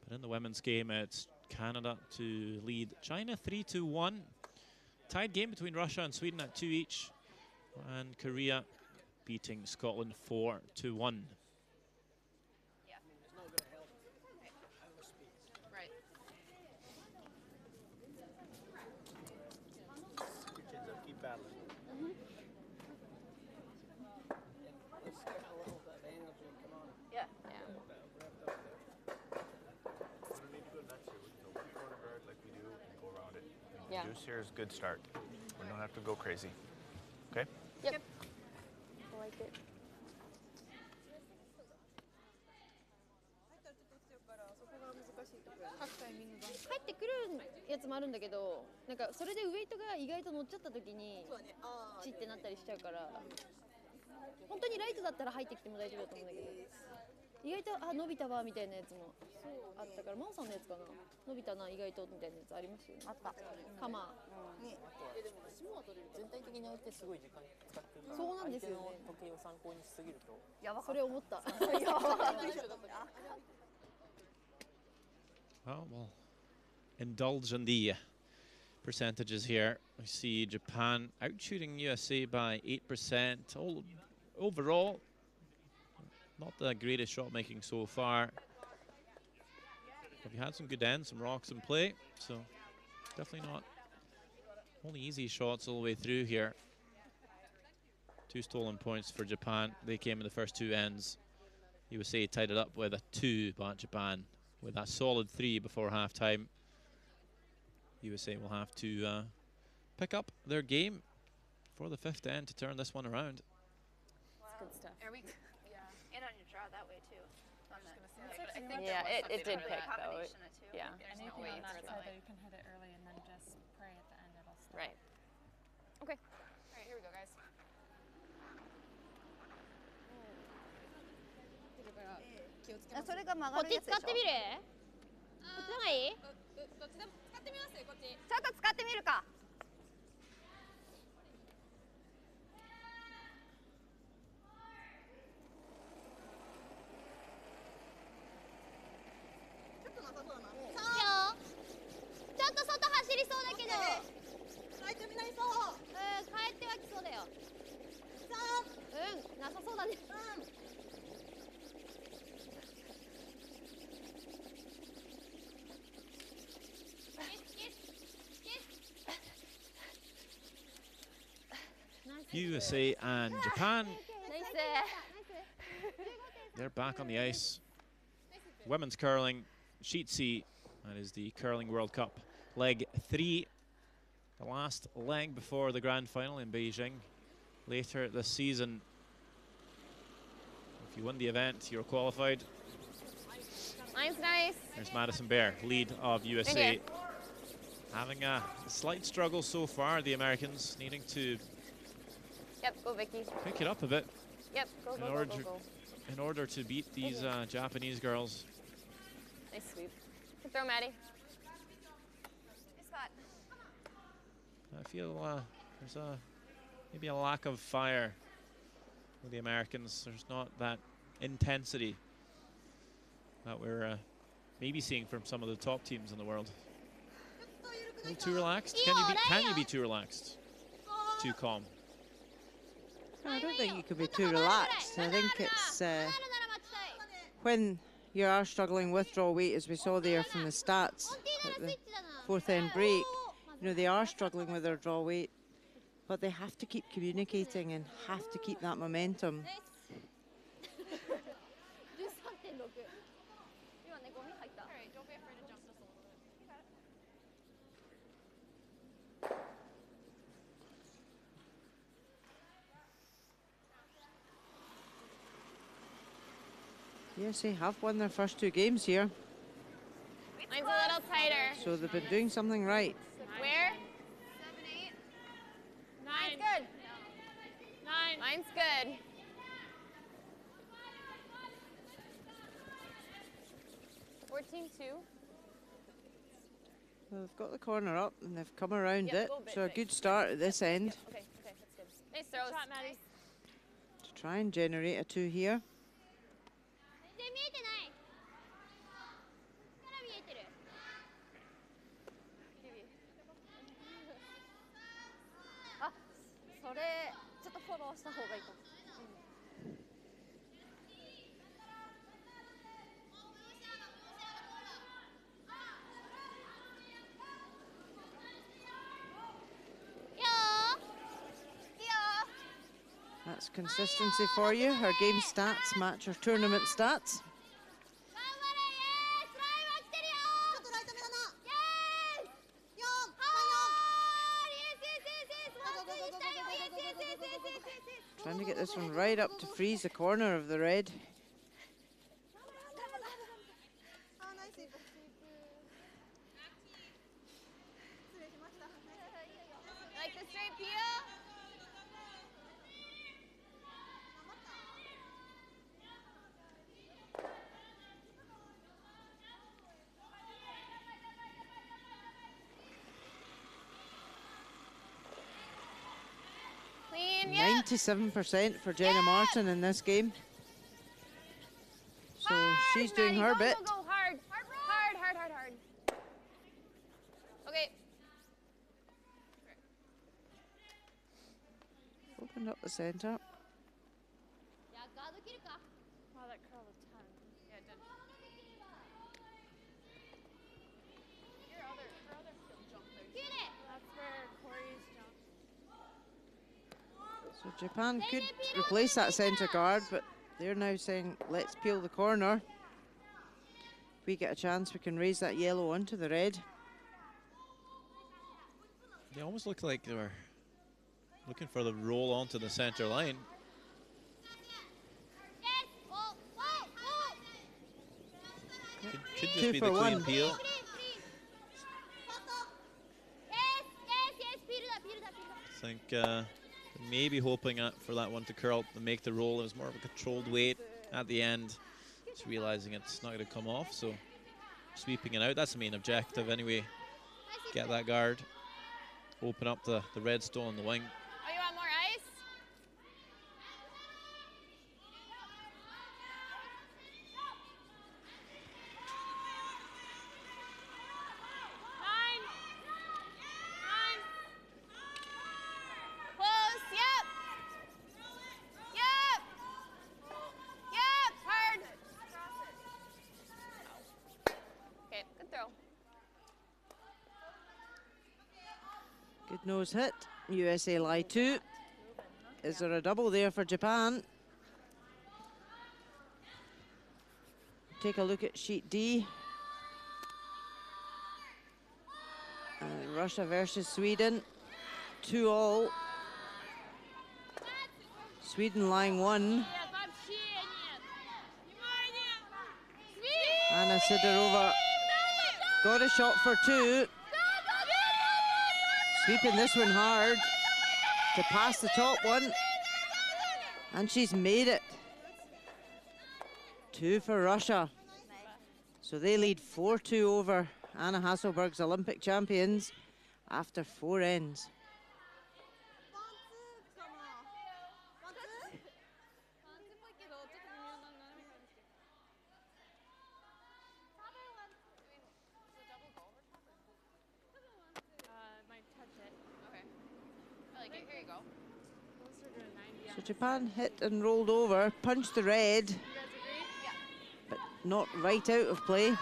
But in the women's game, it's Canada to lead China 3-1. Tied game between Russia and Sweden at 2 each. And Korea beating Scotland 4-1. Right. Keep battling. Yeah. Yeah. Juice here is a good start. We don't have to go crazy. Okay? Yep. I like it. 帰ってくるやつもあるんだけど、なんかそれでウエイトが意外と乗っちゃった時にチってなったりしちゃうから、本当にライトだったら入ってきても大丈夫だと思うんだけど。意外と伸びたわみたいなやつもあったから、真央さんのやつかな、伸びたな意外とみたいなやつありますよね。あった。カマね。全体的に相手すごい時間使ってるから。そうなんですよね。相手の時計を参考にしすぎると。それ思った。 Well, we'll indulge in the percentages here. We see Japan outshooting USA by 8%. Overall, not the greatest shot making so far. But we had some good ends, some rocks in play, so definitely not only easy shots all the way through here. 2 stolen points for Japan. They came in the first 2 ends. USA tied it up with a 2, but Japan with that solid 3 before halftime. USA will have to pick up their game for the 5th end to turn this one around. That's good stuff. Are we? Yeah. And on your draw that way too. I was just gonna say, but I think Yeah, there was it did something pick about though. Combination of two. Yeah. There's Anything no way on that it's side really. that you can hit it early and then just pray at the end it'll stop. Right. Okay. All right, here we go, guys. それが曲こっちがるやつでしょ。使ってみる？こっちの方がいい？どっちでも使ってみますよ、こっち。ちょっと使ってみるか。ちょっとなさそうだな。いいよ。ちょっと外走りそうだけど。入ってみないそう。帰ってはきそうだよ。なさそうだね。USA and Japan, ナイス。 they're back on the ice. Women's curling, Sheet C, that is the Curling World Cup. Leg 3, the last leg before the grand final in Beijing later this season. If you win the event, you're qualified. Mine's nice. There's Madison Bear, lead of USA. Having a slight struggle so far, the Americans needing to Yep, go Vicky. pick it up a bit Yep, go, in go, go, order go, to, go. in order to beat these Japanese girls. Nice sweep. Good throw, Maddie. Nice spot. I feel there's maybe a lack of fire with the Americans. There's not that intensity that we're maybe seeing from some of the top teams in the world. A little too relaxed? Can you be too relaxed? Too calm? I don't think you can be too relaxed. I think it's when you are struggling with draw weight, as we saw there from the stats at the 4th end break, you know, they are struggling with their draw weight, but they have to keep communicating and have to keep that momentum. 13.6。今ね、ゴミ入った。 All right, don't be afraid to jump just a little bit. You got it. Yes, they have won their first 2 games here, Mine's a little tighter. so they've been doing something right. Where? 7, 8. Mine's good. 9. Mine's good. $14-2. They've got the corner up and they've come around Yep, it, go a bit so a big. good start at this end Okay, that's good. Nice throws. Shot, Maddie. to try and generate a 2 here. 全然見えてない。から見えてる。あ、それちょっとフォローした方がいいかも。That's consistency for you. Her game stats match her tournament stats. 頑張れ、イエーイ、スライムは来てるよ。ちょっとライト目だな。イエーイ。 4、Trying to get this one right up to freeze the corner of the red. あ、ナイスイープ。失礼しました。 Like the straight peel? Yep. 97% for Jenna Martin in this game. So she's doing Maddie, her go, bit. Go, go, hard. Hard, hard, hard, hard. Okay. Opened up the centre. Wow, that curl was 10. Yeah, it did. Her other skill jump there. That's where Corey's jump. So Japan could replace that centre guard, but they're now saying, let's peel the corner. If we get a chance, we can raise that yellow onto the red. They almost look like they were looking for the roll onto the center line. Could just 2 be for the clean 1. peel. I think maybe hoping for that one to curl to make the roll. It was more of a controlled weight at the end. Just realizing it's not going to come off, so sweeping it out. That's the main objective anyway. Get that guard. Open up the red stone in the wing. Oh, you want more ice? Nine. Close. Yep. Yep. Yep. Hard. Okay, good throw. Good nose hit. USA lie 2. Is there a double there for Japan? Take a look at sheet D. Russia versus Sweden. 2-all. Sweden lying 1. Anna Sidorova got a shot for 2. Sweeping this one hard to pass the top one. And she's made it. 2 for Russia. So they lead 4-2 over Anna Hasselberg's Olympic champions after 4 ends. Might touch it. Okay. I like it. Here you go. Those are doing 90 So Japan hit and rolled over, punched the red, You guys agree? Yeah. but not right out of play.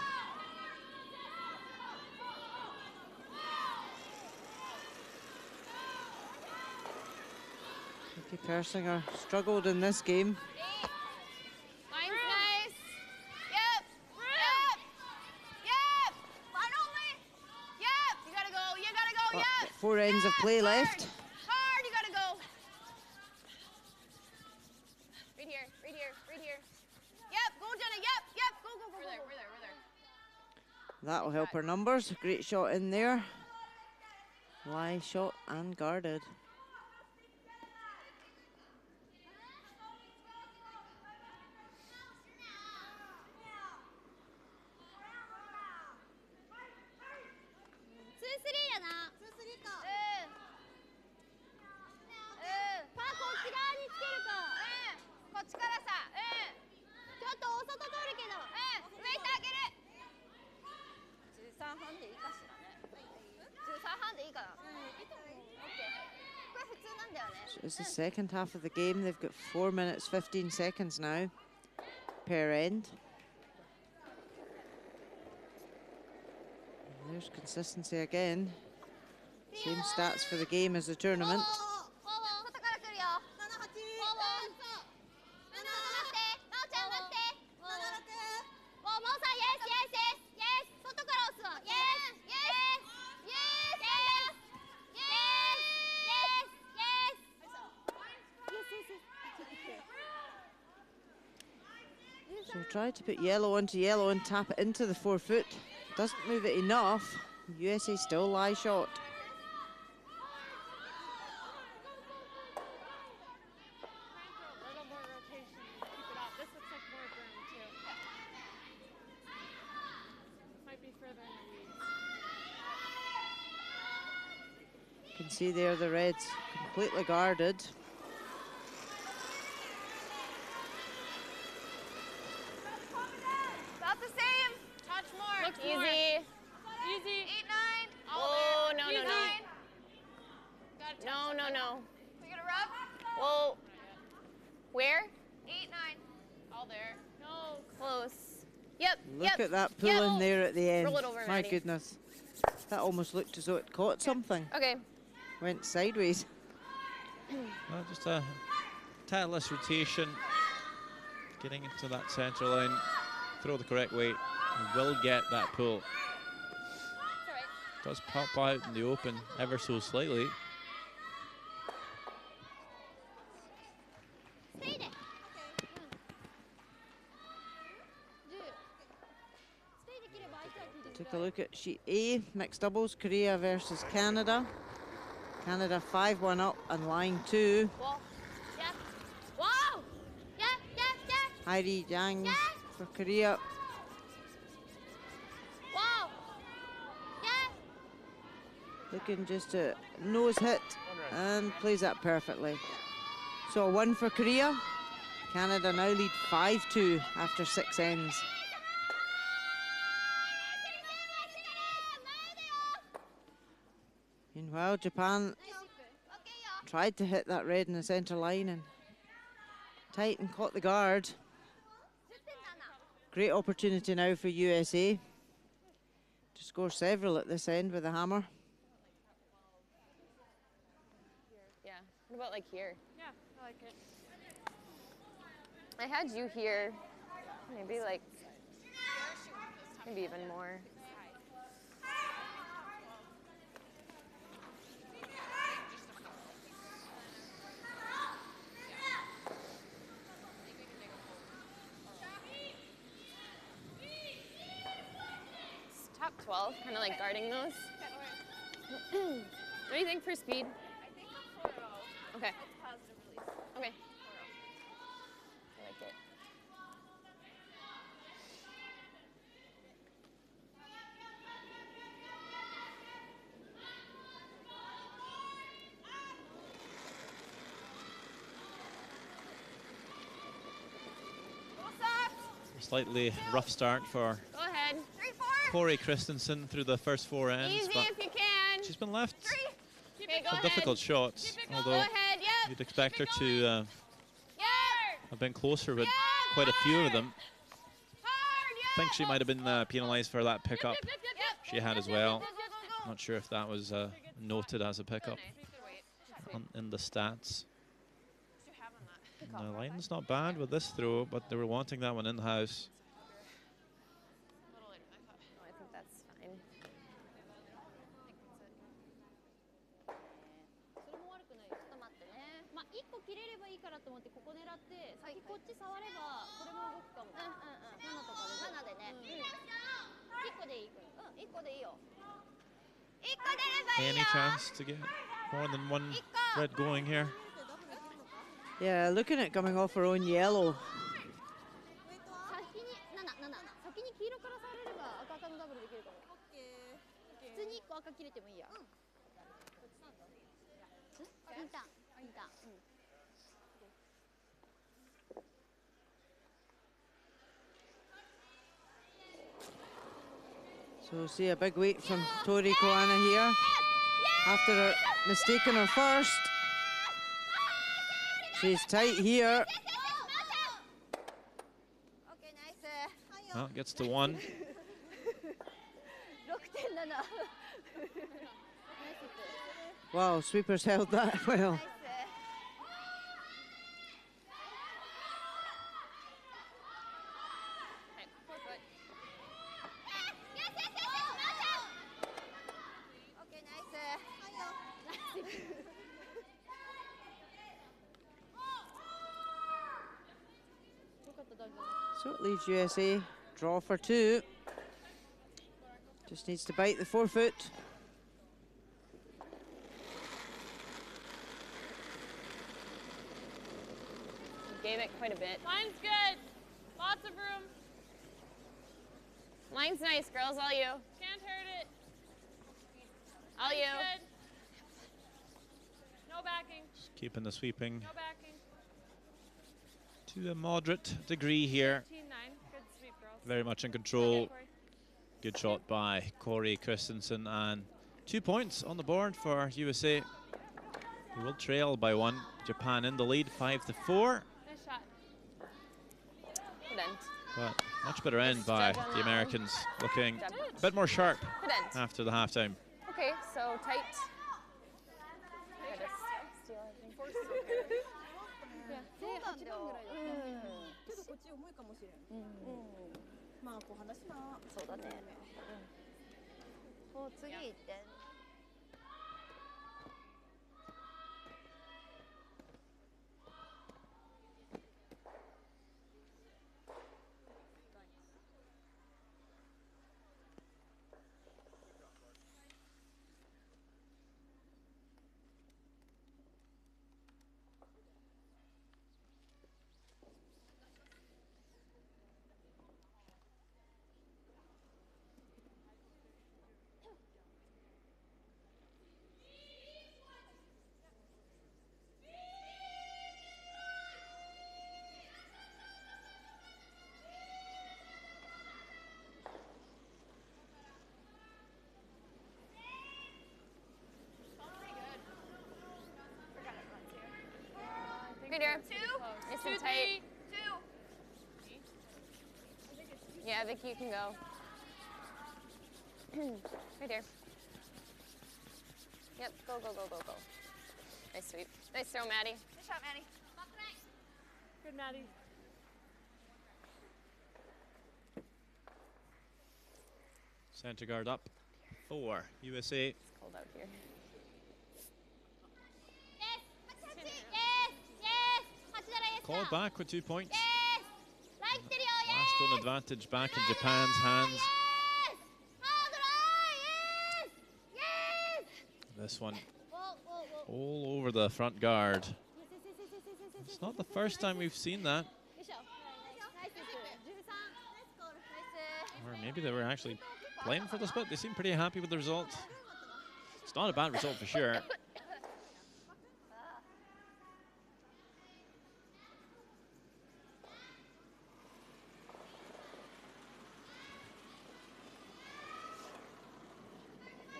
Vicky Persinger struggled in this game. Line's nice. Yep. Yep. Yep. Yep. You gotta go. You gotta go. Oh, Yep. 4 ends of play Hard. left. Hard. You gotta go. Right here. Right here. Right here. Yep. Go, Jenna. Yep. Yep. Go, go, go. We're there. We're there. We're there. That'll help her numbers. Great shot in there. Lie shot and guarded. So it's the second half of the game. They've got 4 minutes, 15 seconds now per end. And there's consistency again. Same stats for the game as the tournament. So try to put yellow onto yellow and tap it into the 4 foot. Doesn't move it enough. USA still lie shot. A little more rotation to keep it up. This looks like more broom too. Might be further in the weeds. You can see there the red's completely guarded. Looks Easy. more. Easy. 8-9. Oh, no, no, no. 8-9. No, no, no. We got a rub? Whoa. Where? 8-9. All there. No. Close. Yep, Look yep. at that pull yep. in there at the end. Roll it over, My Maddie. goodness. That almost looked as though it caught something. Okay. Went sideways. Just a tad less rotation. Getting into that center line. Throw the correct way. You will get that pull. Does pop out in the open ever so slightly. Take a look at sheet A, mixed doubles, Korea versus Canada. Canada 5-1 up and line 2. Wall. Yeah. Wow. Yeah, yeah, yeah. Heidi Yang for Korea. Wow. Yeah. Looking just a nose hit and plays that perfectly. So a 1 for Korea. Canada now lead 5-2 after 6 ends. Meanwhile, Japan tried to hit that red in the center line and tight and caught the guard. Great opportunity now for USA to score several at this end with a hammer. Yeah. What about like here? Yeah, I like it. I had you here. Maybe like, maybe even more. It's top 12, kind of like guarding those. What do you think for speed? Okay. Okay. I like it. Slightly rough start for Go ahead. 3-4. Corey Christensen through the first 4 ends, Easy but if you can. she's been left Okay, go some ahead. difficult shots, Go although ahead, yep. you'd expect her to Yep. have been closer with quite a few of them. I think she might have been penalised for that pickup she had as well. Not sure if that was noted as a pickup in the stats. The line's not bad with this throw, but they were wanting that one in the house. No, I think that's fine. それも悪くないよ。ちょっと待ってね。まあ1個切れればいいからと思ってここ狙って先こっち触ればこれも動くかも。7とかで。7でね。1個でいいから。1個でいいよ。1個出ればいいよ。 Any chance to get more than one red going here? Yeah, looking at coming off her own yellow. 先に先に黄色から触れれば赤赤のダブルできるかも。普通に1個赤切れてもいいや。インターン。インターン。So see a big weight from Tori Koana here. After her mistaking her first. She's tight here. Okay, nice. Well, gets to 1. 6.7. Wow, sweepers held that well. Okay, nice. So it leaves USA draw for 2. Just needs to bite the forefoot. Gave it quite a bit. Line's good. Lots of room. Line's nice, girls. All you. Can't hurt it. All you. Good. No backing. Just keeping the sweeping No backing. to a moderate degree here. 18-9. Good sweep, girls. Very much in control. Okay, Corey. Good shot by Corey Christensen, and 2 points on the board for USA. They will trail by 1. Japan in the lead, 5-4. Nice shot. Good end. But much better end by Judge on the that Americans, looking Judge. a bit more sharp Good end. after the halftime. Okay, so tight. I gotta steal, I think. Yeah. そうなんだよ。けどこっち重いかもしれん。まあこう話しな。そうだね。もう次行って。Right here. Nice and tight. Yeah, Vicky, you can go. Right here. Yep, go, go, go, go, go. Nice sweep. Nice throw, Maddie. Good shot, Maddie. Good, Maddie. Center guard up. 4, USA. It's cold out here. Called back with 2 points. Yes! Last on advantage back in Japan's hands. This one all over the front guard. It's not the first time we've seen that. Or maybe they were actually playing for the split. They seem pretty happy with the result. It's not a bad result for sure.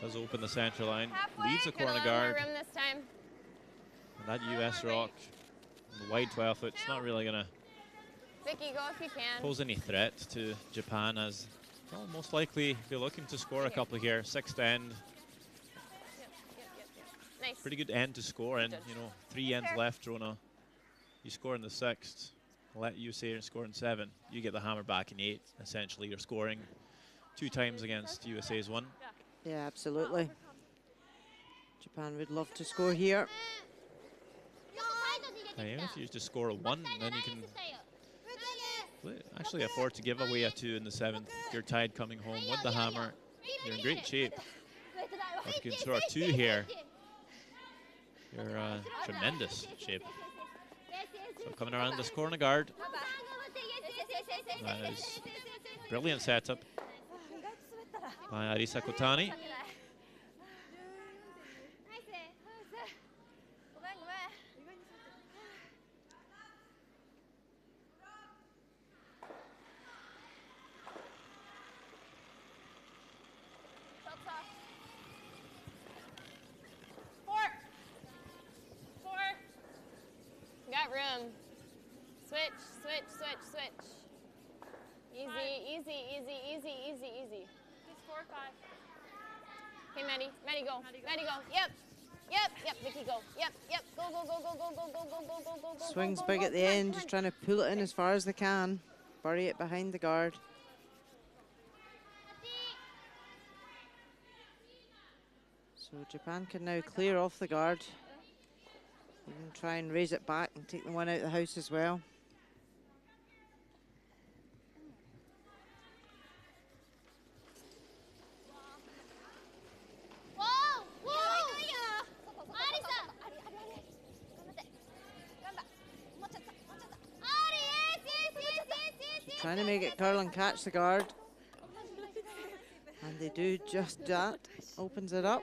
Does open the center line, leaves the corner guard. Room this time. And that US rock, the wide 12 foot, it's not really going to Vicky, go if you can. pose any threat to Japan, as they'll most likely be looking to score a couple here. 6th end. Nice. Pretty good end to score in, you know, 3 ends left, Rona. You score in the 6th, let USA score in 7. You get the hammer back in 8. Essentially, you're scoring 2 times against USA's 1. Yeah, absolutely. Japan would love to score here. Even if you just score a 1, then you can actually afford to give away a 2 in the 7th. If you're tied coming home with the hammer, you're in great shape. Or if you can score a 2 here, you're tremendous shape. So coming around this corner guard. That is brilliant setup by Arisa Kotani. Got room. Switch, switch, switch, switch. Easy, easy, easy, easy, easy, easy. He's 4 or 5. Okay, Maddie. Maddie, go. Maddie, go. Yep. Yep. Yep. Vicky, go. Yep. Yep. Go, go, go, go, go, go, go, go, go, go, go, go. Swings go, big go, at the come on, end, come just on. trying to pull it in as far as they can. Bury it behind the guard. So Japan can now clear off the guard. Even try and raise it back and take the one out of the house as well. Trying to make it curl and catch the guard. And they do just that. Opens it up.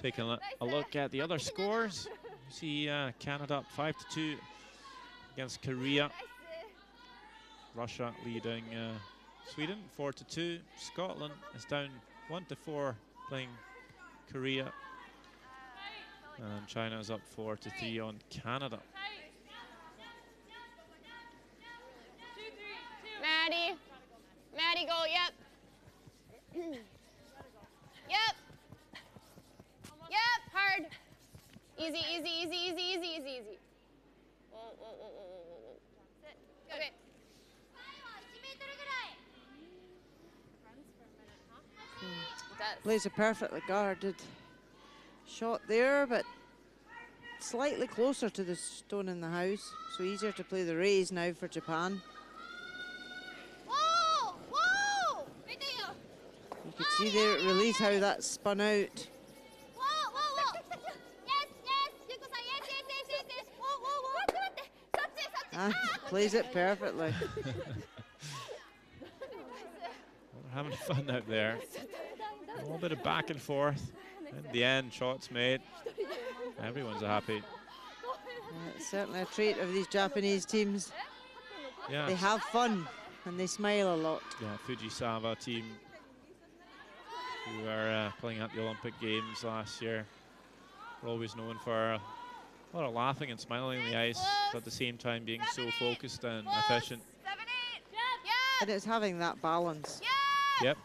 Taking a look at the other scores. You see Canada up 5-2 against Korea. Russia leading Sweden 4-2. Scotland is down 1-4 playing Korea. And China is up 4-3 on Canada. Maddie. Maddie, go. Yep. Yep. Yep. Hard. Easy, easy, easy, easy, easy, easy, easy. Whoa, whoa, whoa, whoa, whoa, whoa. Okay. It does. Plays a perfectly guarded shot there, but slightly closer to the stone in the house, so easier to play the raise now for Japan. Whoa! Whoa! You could see there at release how that spun out. Whoa! Whoa! Whoa! Yes! Yes! Yuko-san, yes! Yes! Yes! Yes! Yes! Whoa! Whoa! Whoa! Plays it perfectly. They're having fun out there. A little bit of back and forth. In the end, shots made. Everyone's happy. It's certainly a trait of these Japanese teams. Yeah. They have fun and they smile a lot. Yeah, Fujisawa team who are playing at the Olympic Games last year. We're always known for a lot of laughing and smiling on the ice, but at the same time being so focused and efficient. 7, 8. Yep. And it's having that balance. Yep.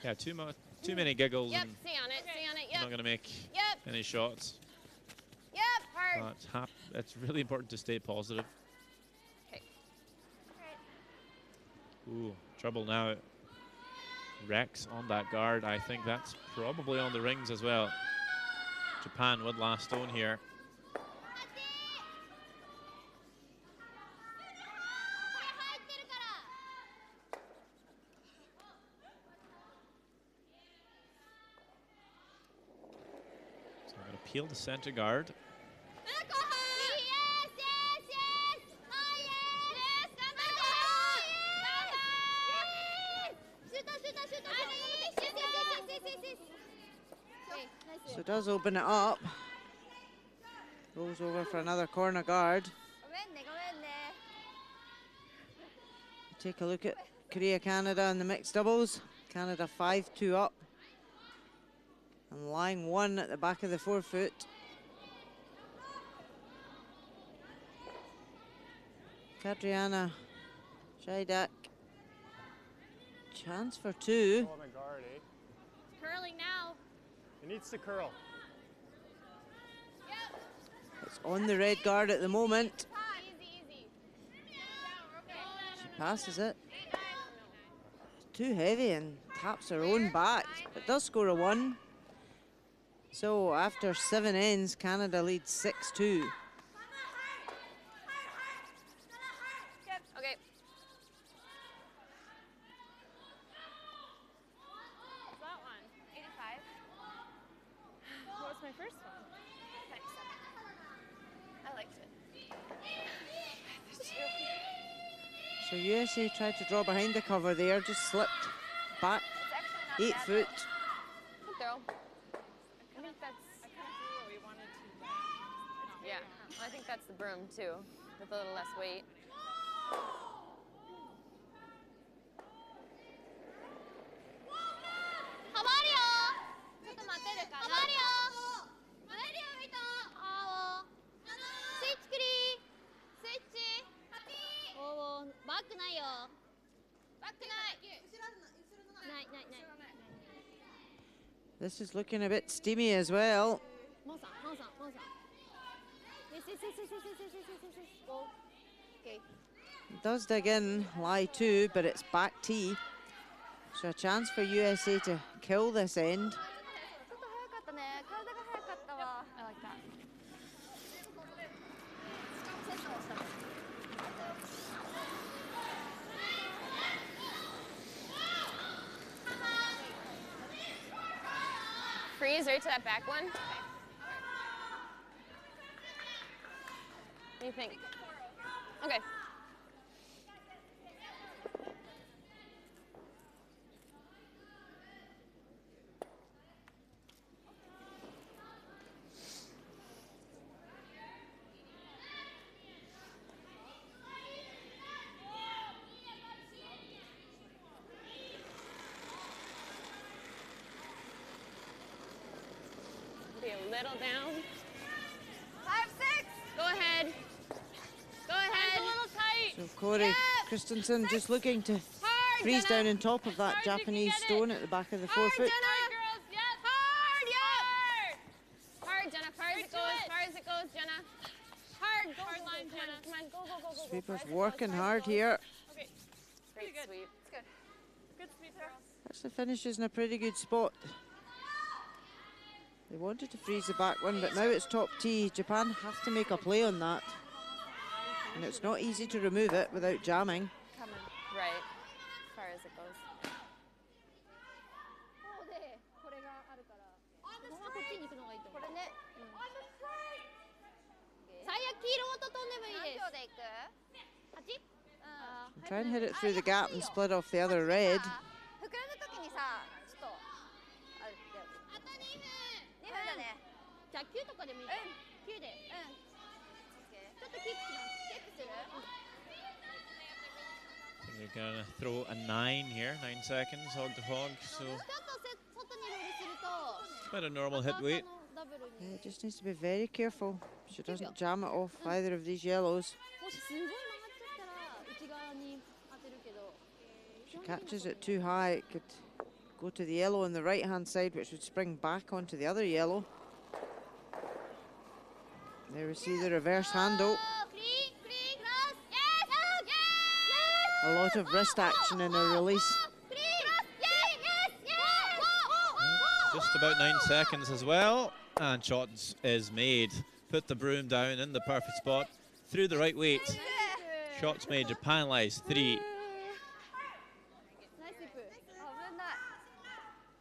Yeah, too many giggles. Yep. And See on it. See on it. you're Yep. not going to make Yep. any shots. Yep. Hard. It's really important to stay positive. Okay. Ooh, trouble now. Rex on that guard. I think that's probably on the rings as well. Japan with last stone here. So I'm going to peel the center guard. So does open it up. Rolls over for another corner guard. Take a look at Korea-Canada in the mixed doubles. Canada 5-2 up. And lying 1 at the back of the forefoot. Kadriana Shaidak. Chance for 2. On the guard, eh? Curling now. It needs to curl. It's on the red guard at the moment. Easy, easy. She passes it. It's too heavy and taps her own back, but does score a 1. So after 7 ends, Canada leads 6-2. Okay. What's that one? 85. What was my first one? 97. I liked it. So USA tried to draw behind the cover there, just slipped back 8 foot. Good throw. I think that's. I kind of threw what we wanted to. Yeah. Well, I think that's the broom too, with a little less weight. This is looking a bit steamy as well. Does dig in, lie 2, but it's back tee. So a chance for USA to kill this end. I like that. Freeze right to that back one. What do you think? Okay. a little down. 5, 6. Go ahead. Go ahead. A little tight. So Corey Christensen just looking to Hard, freeze Jenna. down on top of that Hard, you can Japanese get it. stone at the back of the Hard, forefoot. Jenna. Hard, girls. Yes. Hard, Hard. Hard, Jenna. Far as it goes. Far as it goes, Jenna. Hard. Go, Hard go, line, go, Jenna. Come on, go, go, go, go. Sweeper's Far as it goes, working far as it hard goes. here. Okay. Great good. sweep. It's good. Good sweep, girls. Actually finishes in a pretty good spot. They wanted to freeze the back one, but now it's top tee. Japan have to make a play on that. And it's not easy to remove it without jamming. Coming. Right. As far as it goes. こうでこれがあるからここはこっちに行くのがいいと思う。これね。最悪黄色ごと飛んでもいいです。何秒で行く 8? Try and hit it through the gap and split off the other red. 膨らむときにさ、ちょっとあれだよ。あと2分。2分だね。じゃあ9とかでもいい。9で。ちょっとキープします。チェックする I think they're gonna throw a 9 here, 9 seconds, hog to hog. So ちょっと外にロールすると it's about a normal hit weight. ダブル Yeah, に。 just needs to be very careful. She doesn't jam it off either of these yellows. もしすごい曲がっちゃったら内側に当てるけど。 If she catches it too high, it could go to the yellow on the right-hand side, which would spring back onto the other yellow. There we see the reverse handle. A lot of wrist action in her release. Just about 9 seconds as well. And shots is made. Put the broom down in the perfect spot. Through the right weight. Shots made. Japan lies 3. ナイススープ。危ない。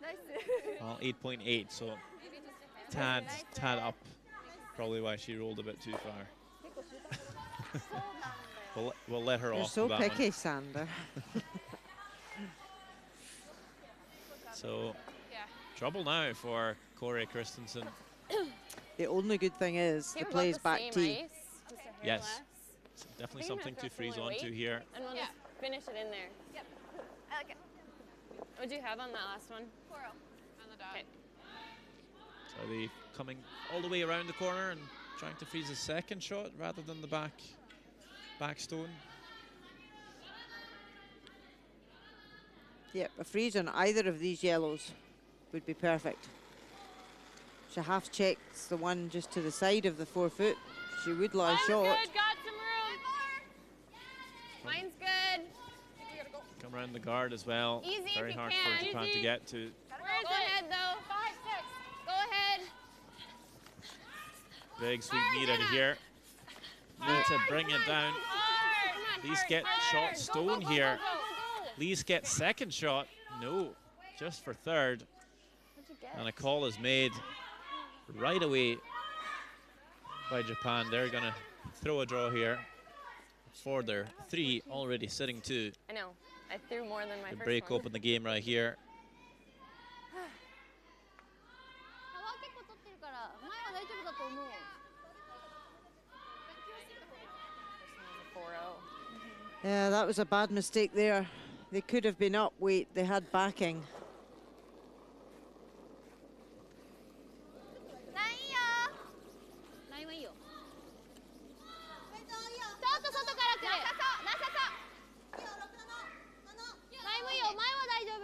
ナイス。 Well, 8.8, so tad up. Probably why she rolled a bit too far. We'll let her You're off so for that one. picky, Sander. So, trouble now for Corey Christensen. The only good thing is the Keep play is about the back same tee. ice, just a hair Yes. less. It's definitely Are you something gonna to throw freeze some more onto weight? here. And we'll just finish it in there. Yep. I like it. What'd you have on that last one? 4-0. On the dot. Okay. So they coming all the way around the corner and trying to freeze a second shot rather than the back stone. Yep, a freeze on either of these yellows would be perfect. She half checks the one just to the side of the forefoot. She would lie Mine's short. good, got some room. Mine's good. Come around the guard as well. Easy if Very you hard can. for Japan to Easy. get to. Where is Go ahead though. 5, 6. Go ahead. Big sweep needed here. Need to bring it down. Hard. Least get shot stone here. Least get second shot. No, just for third. What'd you get? And a call is made right away by Japan. They're gonna throw a draw here for their 3, already sitting 2. I know. I threw more than my To first break one. open the game right here. 幅結構取ってるから前は大丈夫だと思う。 4-0. Yeah, that was a bad mistake there. They could have been up weight. They had backing. ラインはいいよ。はい、どういいよ。ちょっと外から来る。なさそう。なさそう。ラインはいいよ。前は大丈夫。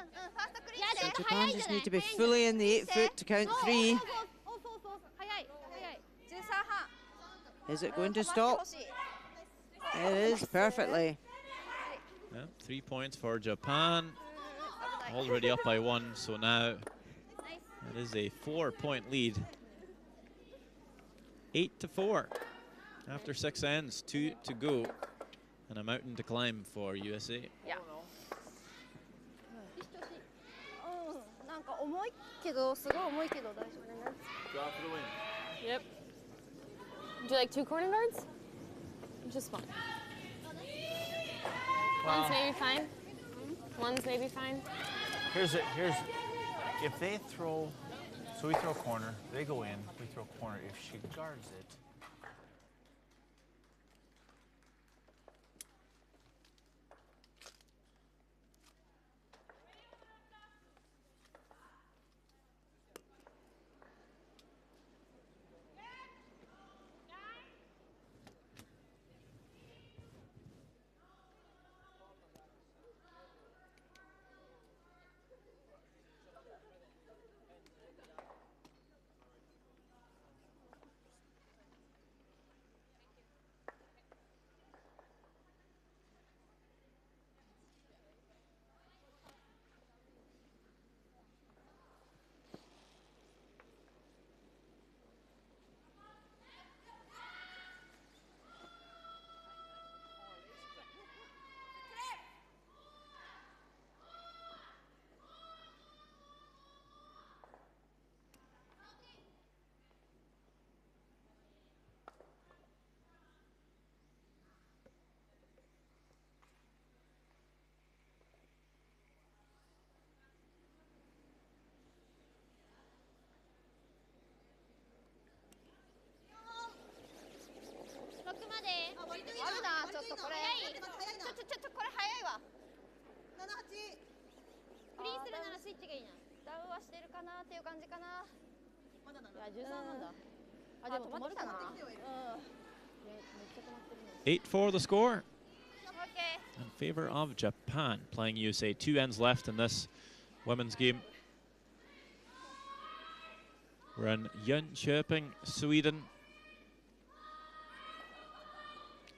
ファーストクリーンいやちょっと Japan 早いんじゃ just ない need to be fully in the 8 foot to count 3. そう早い早い。 13半。 Is it going to 止ま stop? ってほしい。 It is perfectly. Yeah, 3 points for Japan. Already up by 1, so now it is a 4-point lead. 8-4 after 6 ends, 2 to go, and a mountain to climb for USA. Yeah. なんか重いけど、すごい重いけど大丈夫だね。 Yep. Would you like 2 corner guards? Just one. One's maybe fine. One's maybe fine. Here's if they throw, so we throw corner, they go in, we throw corner. If she guards it, るならスイッチがいいな。ダウンはしてるかなっていう感じかな。いや、13なんだ。あ、でも止まるかな。うん。めっちゃ止まってるね。 8-4 the score Okay. in favor of Japan, playing USA. 2 ends left in this women's game. We're in Jonkoping, Sweden.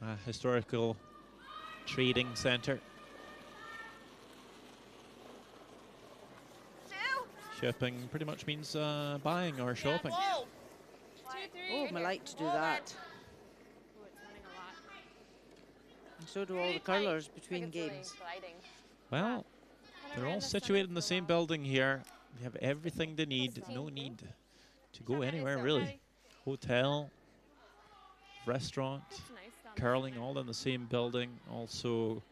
A historical trading center. Shopping pretty much means buying or shopping. Whoa. 2, 3. Oh, I like to do that. Oh, it's running a lot. And so do all the curlers between games. Well, they're all situated in the same building here. They have everything they need. No need to go anywhere, really. Hotel, restaurant, curling, all in the same building. Also,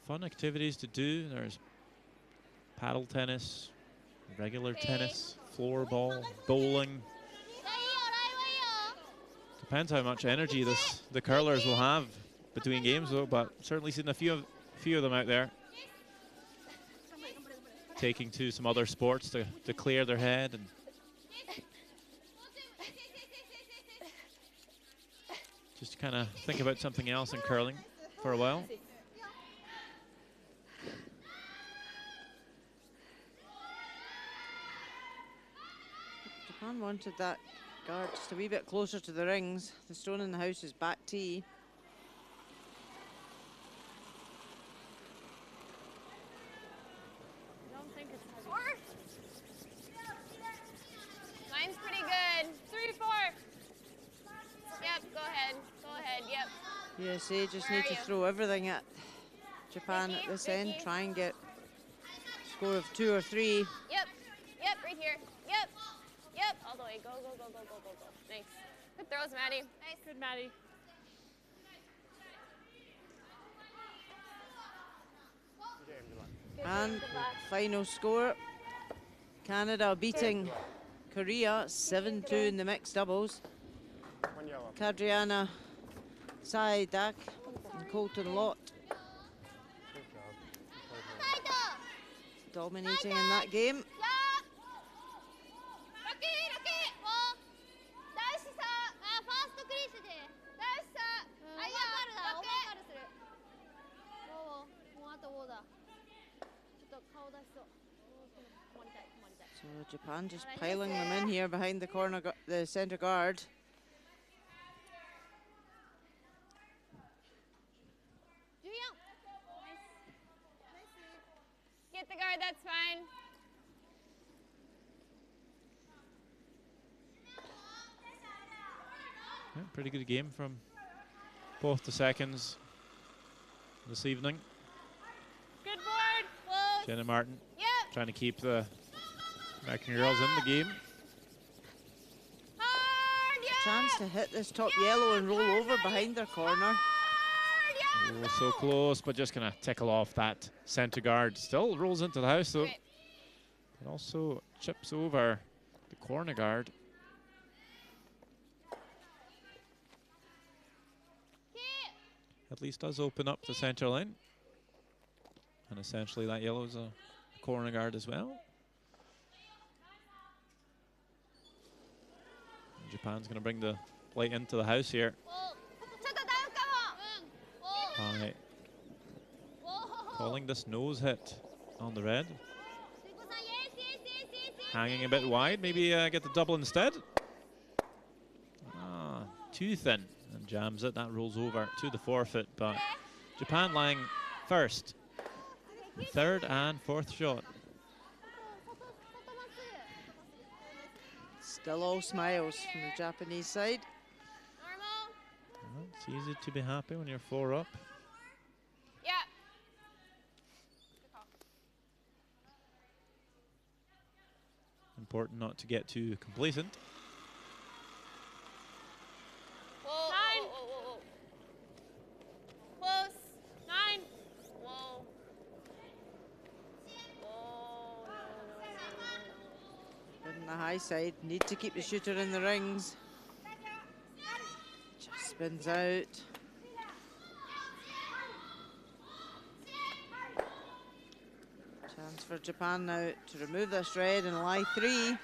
fun activities to do. There's paddle tennis, regular tennis, floorball, bowling. Depends how much energy the curlers will have between games, though. But certainly seen a few of them out there taking to some other sports to clear their head and just kind of think about something else in curling for a while. Japan wanted that guard just a wee bit closer to the rings. The stone in the house is back tee. Mine's pretty good. 3-4. Yep, go ahead. Go ahead, yep. USA just Where need are to you? throw everything at Japan at this end. Try and get a score of 2 or 3. Yep, yep, right here. Yep, yep, all the way. Go, go, go, go, go, go, go. Nice. Good throws, Maddie. Nice. Good, Maddie. And final score, Canada beating Korea 7-2 in the mixed doubles. One yellow. Kadriana Saidak and Colton Lott dominating in that game. So Japan just piling them in here behind the corner, the center guard. Get the guard, that's fine. Yeah, pretty good game from both the seconds this evening. Good board. Close. Jenna Martin Yep. trying to keep the American girls in the game. Hard, yeah. Chance to hit this top yellow and roll over behind their corner. Oh, so close, but just gonna tickle off that center guard. Still rolls into the house though. Great. It also chips over the corner guard. At least does open up the center line. And essentially that yellow is a corner guard as well. And Japan's gonna bring the plate into the house here. By calling this nose hit on the red. Hanging a bit wide, maybe get the double instead. Ah, too thin and jams it. That rolls over to the forfeit, but Japan lying first. Third and fourth shot. Still all smiles from the Japanese side. Normal. Well, it's easy to be happy when you're 4 up. Yeah. Important not to get too complacent. Whoa, 9. whoa, whoa, whoa, whoa. Close. 9. Whoa. Whoa, no. On the high side, need to keep the shooter in the rings. Just spins out. Chance for Japan now to remove this red and lie 3.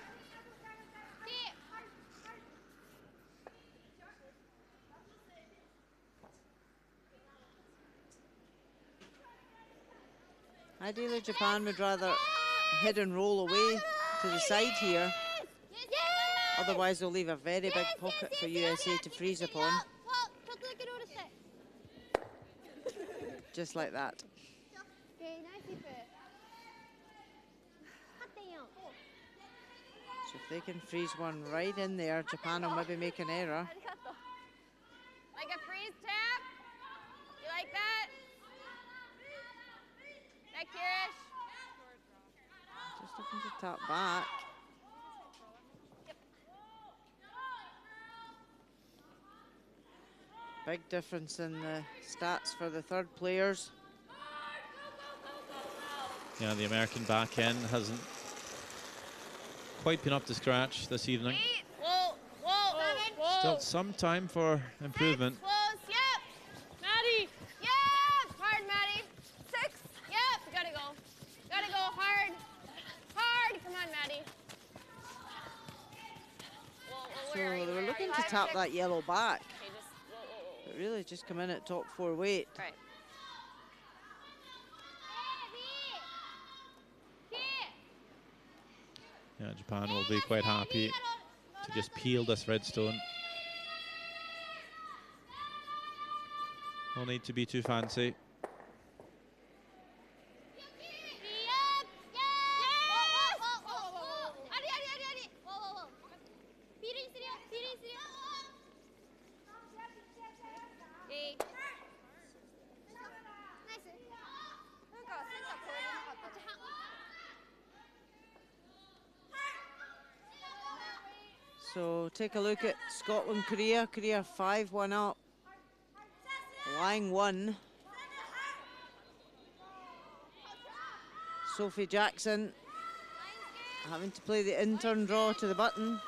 Ideally, Japan would rather head and roll away to the side here. Otherwise, they'll leave a very big pocket for USA to freeze upon. Just like that. So if they can freeze one right in there, Japan will maybe make an error. Like a freeze tap? You like that? That Kirish? Just looking to tap back. Big difference in the stats for the third players. Yeah, the American back end hasn't quite been up to scratch this evening. Whoa, whoa, Still some time for improvement. Close, yep. Maddie. Yep. Hard, Maddie. 6. Yep. You gotta go. Gotta go hard. Hard. Come on, Maddie. So they were looking to tap that yellow back. But really just come in at top 4 weight. Right. Yeah, Japan will be quite happy to just peel this red stone. No need to be too fancy. So take a look at Scotland, Korea. Korea 5-1 up. Lying 1. Sophie Jackson having to play the in-turn draw to the button.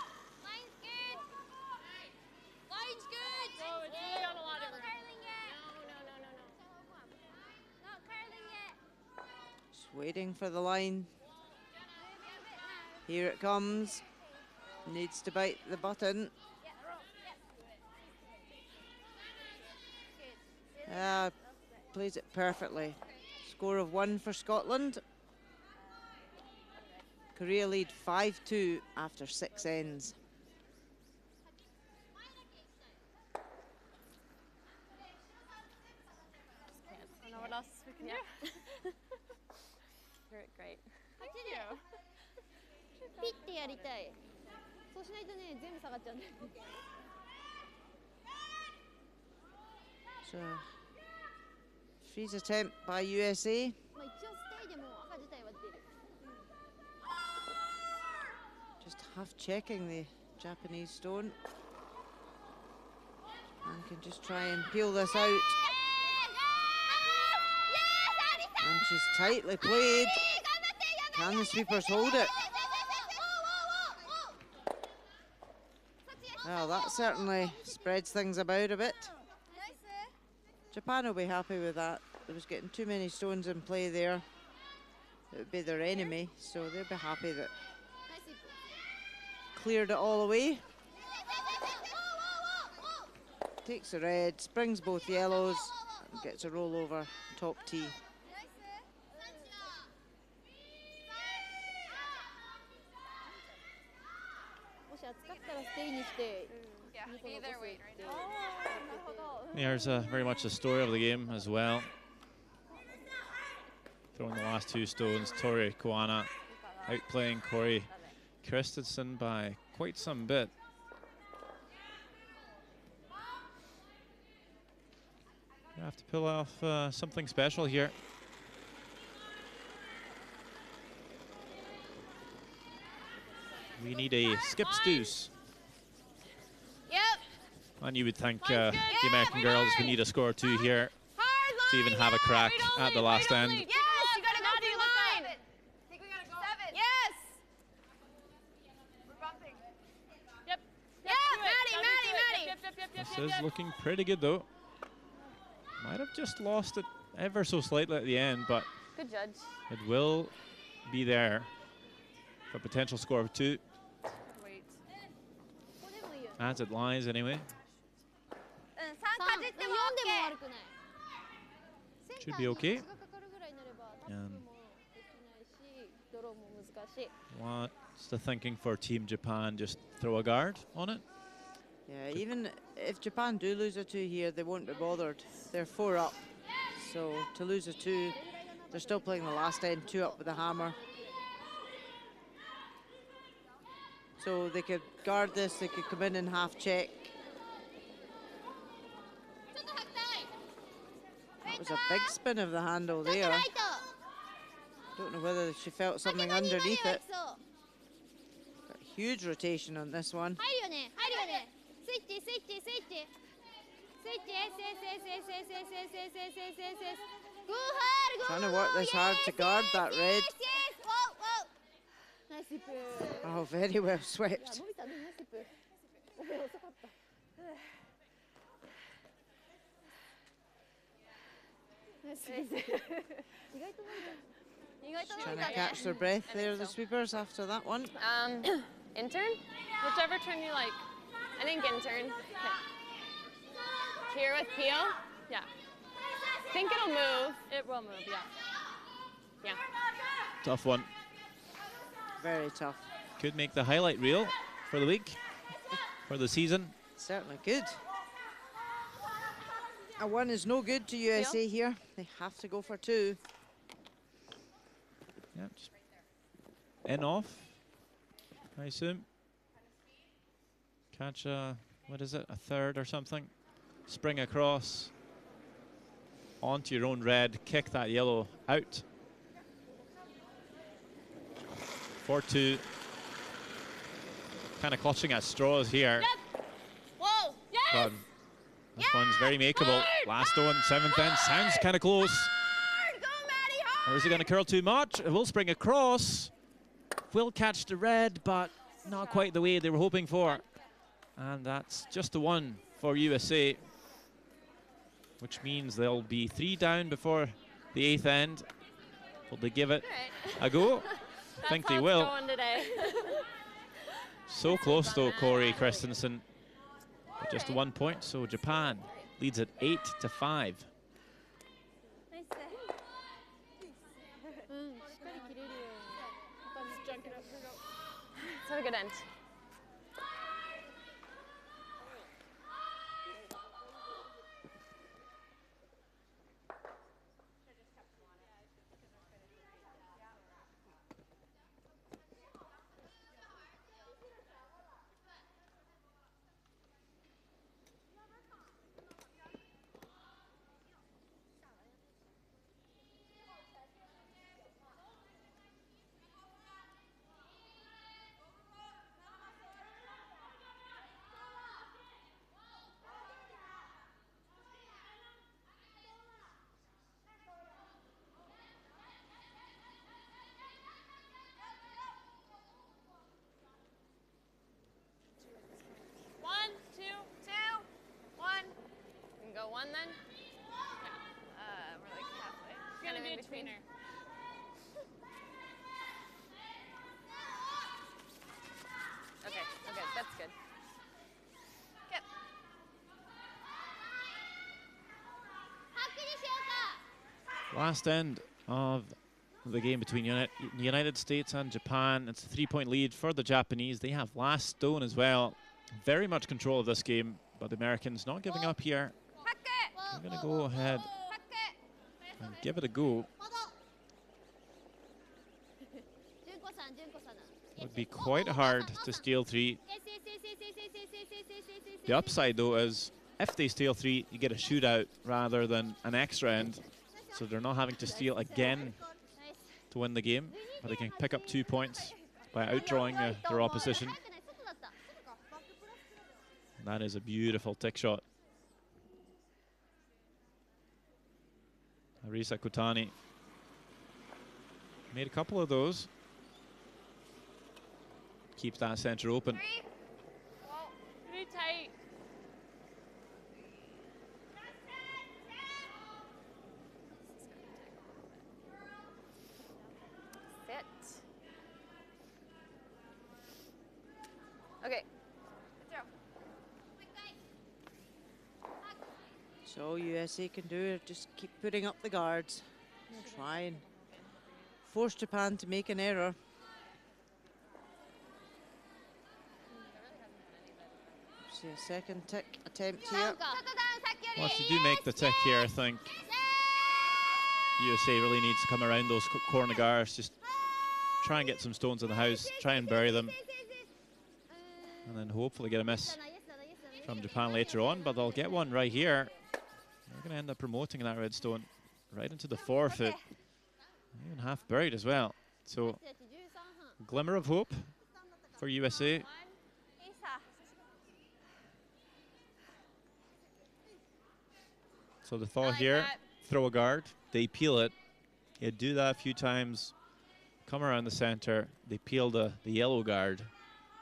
Just waiting for the line. Here it comes. Needs to bite the button. Plays it perfectly. Score of 1 for Scotland. Korea lead 5-2 after 6 ends. I don't know what else we can do. You're great. Thank you. ピッてやりたい。そうしないとね、全部下がっちゃうんだよ。So, freeze attempt by USA. まあ一応ステイでも赤自体は出る。Just half checking the Japanese stone. And can just try and peel this out. And she's tightly played. Can the sweepers hold it? Well, that certainly spreads things about a bit. Japan will be happy with that. There was getting too many stones in play there. It would be their enemy, so they'll be happy that cleared it all away. Takes the red, springs both yellows, and gets a roll over top tee. Yeah, either way, right? There's very much the story of the game as well. Throwing the last 2 stones, Tori Koana outplaying Corey Christensen by quite some bit. You have to pull off something special here. We need a skips deuce. Yep. And you would think the American girls would need a score or 2 here to even have a crack at the last end. Yes, you gotta go for the line. I think we gotta go. 7. Yes. We're bumping. Yep. Yeah, Maddie. This is looking pretty good though. Might have just lost it ever so slightly at the end, but Good judge. it will be there for a potential score of 2. Wait. As it lies, anyway. 3かじっても OK Should be okay. What's the thinking for Team Japan? Just throw a guard on it? Yeah, even if Japan do lose a 2 here, they won't be bothered. They're 4 up. So to lose a 2, they're still playing the last end, 2 up with the hammer. So they could guard this, they could come in and half check. That was a big spin of the handle there. Don't know whether she felt something underneath it. Got a huge rotation on this one. Trying to work this hard to guard that red. Oh, very well swept. Trying to catch their breath there, the sweepers, after that one. Intern? Whichever turn you like. I think intern. Okay. Here with Peel? Yeah. I think it'll move. It will move, yeah. Yeah. Tough one. Very tough. Could make the highlight reel for the week, for the season. Certainly could. A 1 is no good to USA here. They have to go for 2. Yeah, just in off, I assume. Catch a, what is it, a third or something. Spring across onto your own red, kick that yellow out. 4-2. Kind of clutching at straws here. Yep. Whoa, yes! But this one's very makeable. Last one, 7th end, sounds kind of close. Or is he going to curl too much? It will spring across. Will catch the red, but not quite the way they were hoping for. And that's just the 1 for USA, which means they'll be 3 down before the 8th end. Will they give it a go? I think they will. So close though, Corey Christensen. But just 1 point, so Japan leads at 8-5. Have a good end. One then? Yeah. We're like halfway. It's gonna be a tweener. Okay, okay, that's good. Yep. Last end of the game between United States and Japan. It's a 3-point lead for the Japanese. They have last stone as well. Very much control of this game, but the Americans not giving up here. They're going to go ahead and give it a go. It would be quite hard to steal 3. The upside, though, is if they steal 3, you get a shootout rather than an extra end. So they're not having to steal again to win the game, but they can pick up 2 points by outdrawing their opposition. That is a beautiful tick shot. Arisa Kutani made a couple of those. Keeps that center open. Whoa, pretty tight. Sit. So all USA can do is just keep putting up the guards. Try and force Japan to make an error. See a second tick attempt here. Once you do make the tick here, I think USA really needs to come around those corner guards, just try and get some stones in the house, try and bury them, and then hopefully get a miss from Japan later on, but they'll get one right here. They're going to end up promoting that red stone right into the forefoot, even half buried as well. So, glimmer of hope for USA. So the thought here, throw a guard, they peel it. You do that a few times, come around the center, they peel the yellow guard.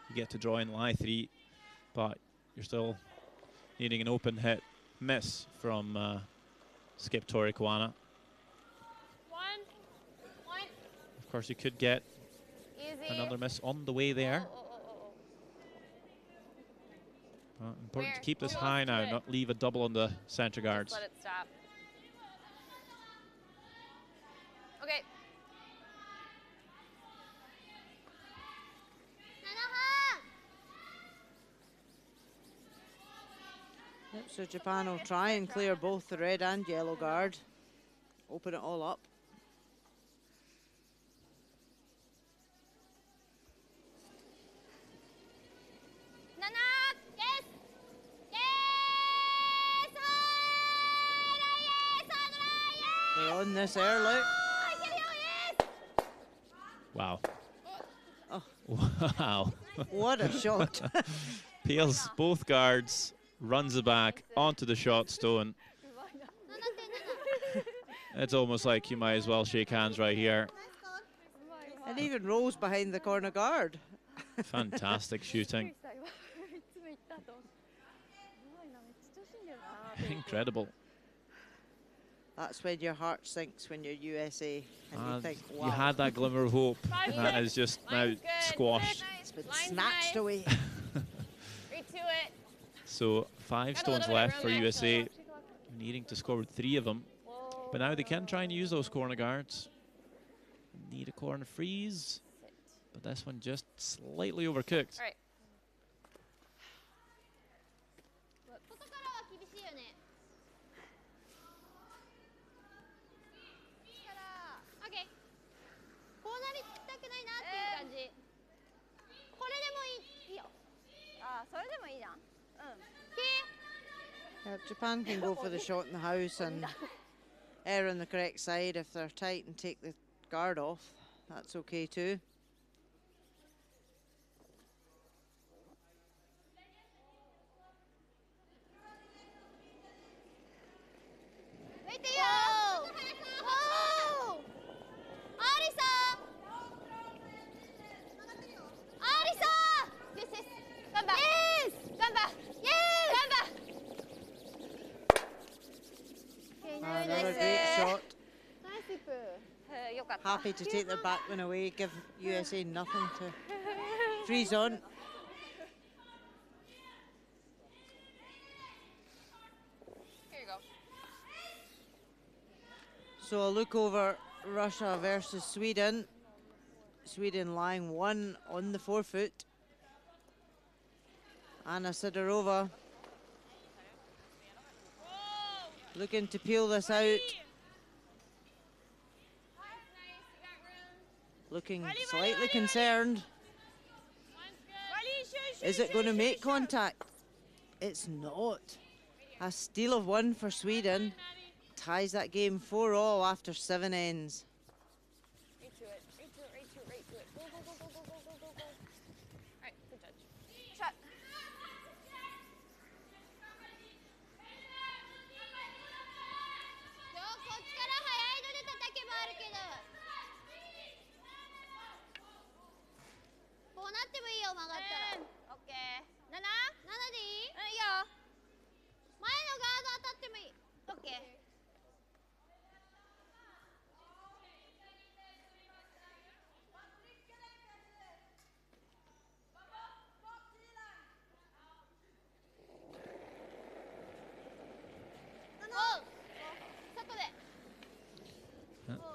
You get to draw in lie 3, but you're still needing an open hit miss from Skip Tori Koana. Of course, you could get another miss on the way there. Important to keep this high now, not leave a double on the center guards. Just let it stop. Okay. Yep, so Japan will try and clear both the red and yellow guard. Open it all up. They're on this early. Wow. Oh. Wow. What a shot. Peels both guards, runs it back onto the shot stone. It's almost like you might as well shake hands right here. And even rolls behind the corner guard. Fantastic shooting. Incredible. That's when your heart sinks when you're USA and you think, wow. You had that glimmer of hope, and that is just now squashed. It's been snatched away. Right to it. So 5 stones left for USA, needing to score 3 of them. But now they can try and use those corner guards. Need a corner freeze, but this one just slightly overcooked. All right. Yeah, Japan can go for the shot in the house and err on the correct side if they're tight and take the guard off. That's okay too. Another great shot. Happy to take their back one away, give USA nothing to freeze on. Here you go. So a look over Russia versus Sweden. Sweden lying 1 on the forefoot. Anna Sidorova looking to peel this out. Looking slightly concerned. Is it going to make contact? It's not. A steal of 1 for Sweden. Ties that game 4-all after 7 ends. Right to it. Right to it. Right to it. Right to it. Go, go, go, go, go, go, go, go, go. All right, good judge. Shot.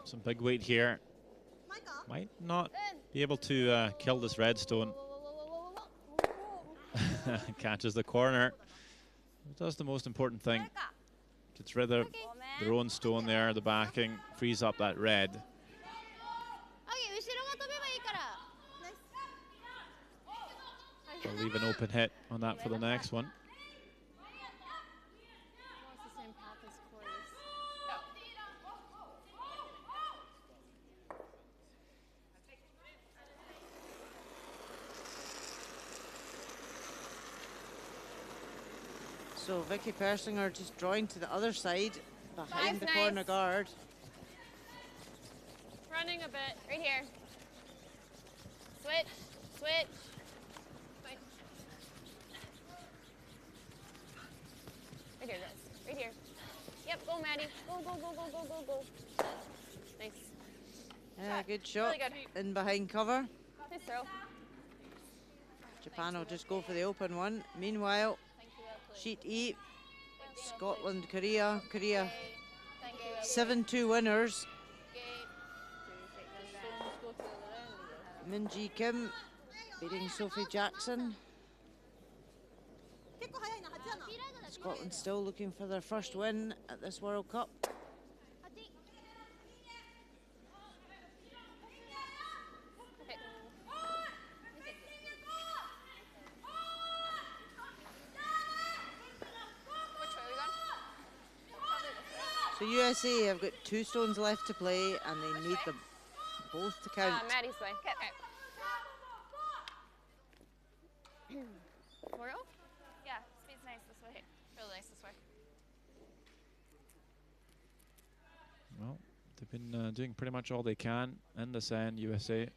Some big weight here. Might not be able to kill this redstone. Catches the corner. Does the most important thing. Gets rid of their own stone there, the backing, frees up that red. They'll leave an open hit on that for the next one. So Vicky Persinger just drawing to the other side, behind the corner guard. Running a bit. Right here. Switch. Switch. Right here, guys. Right here. Yep, go, Maddie. Go, go, go, go, go, go, go. Nice. Yeah, good shot. Really good. In behind cover. Nice throw. Japan will just go for the open one. Meanwhile, Sheet E, Scotland, Korea. Korea 7-2 winners. Minji Kim beating Sophie Jackson. Scotland still looking for their first win at this World Cup. So USA have got 2 stones left to play, and they need them both to count. Maddie's way. Okay. Floral? Yeah, speed's nice this way. Really nice this way. Well, they've been doing pretty much all they can in this end, USA.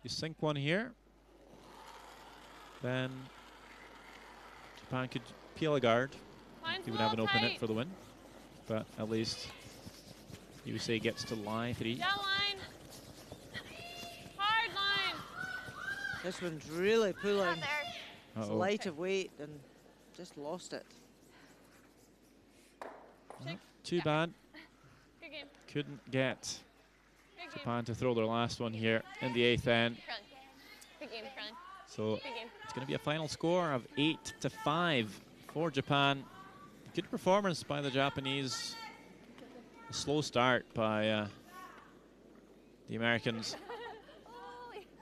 You sink one here, then Japan could peel a guard. You would have an open hit for the win. But at least USA gets to lie 3. Down line. Hard line. This one's really pulling. It's Uh-oh. light of weight and just lost it. Well, too bad. Good game. Couldn't get Good Japan to throw their last one here in the 8th end. Good game, Carlin. So Good game. it's going to be a final score of 8-5 for Japan. Good performance by the Japanese. A slow start by the Americans. Thank you.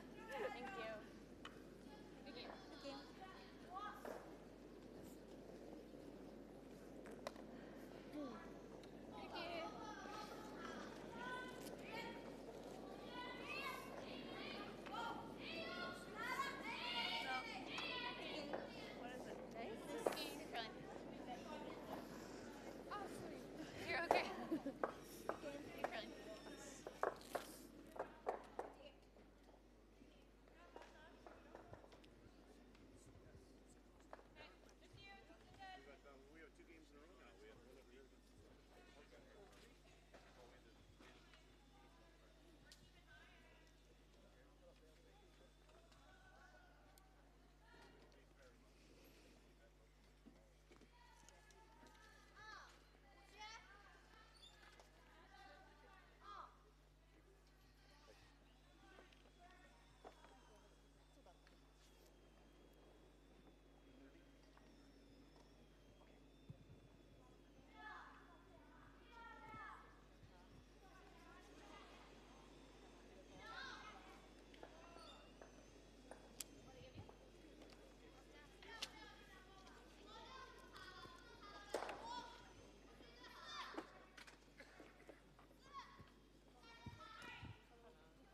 Good game. Thank you. What is it? Nice. Carlin. You're okay. Carlin.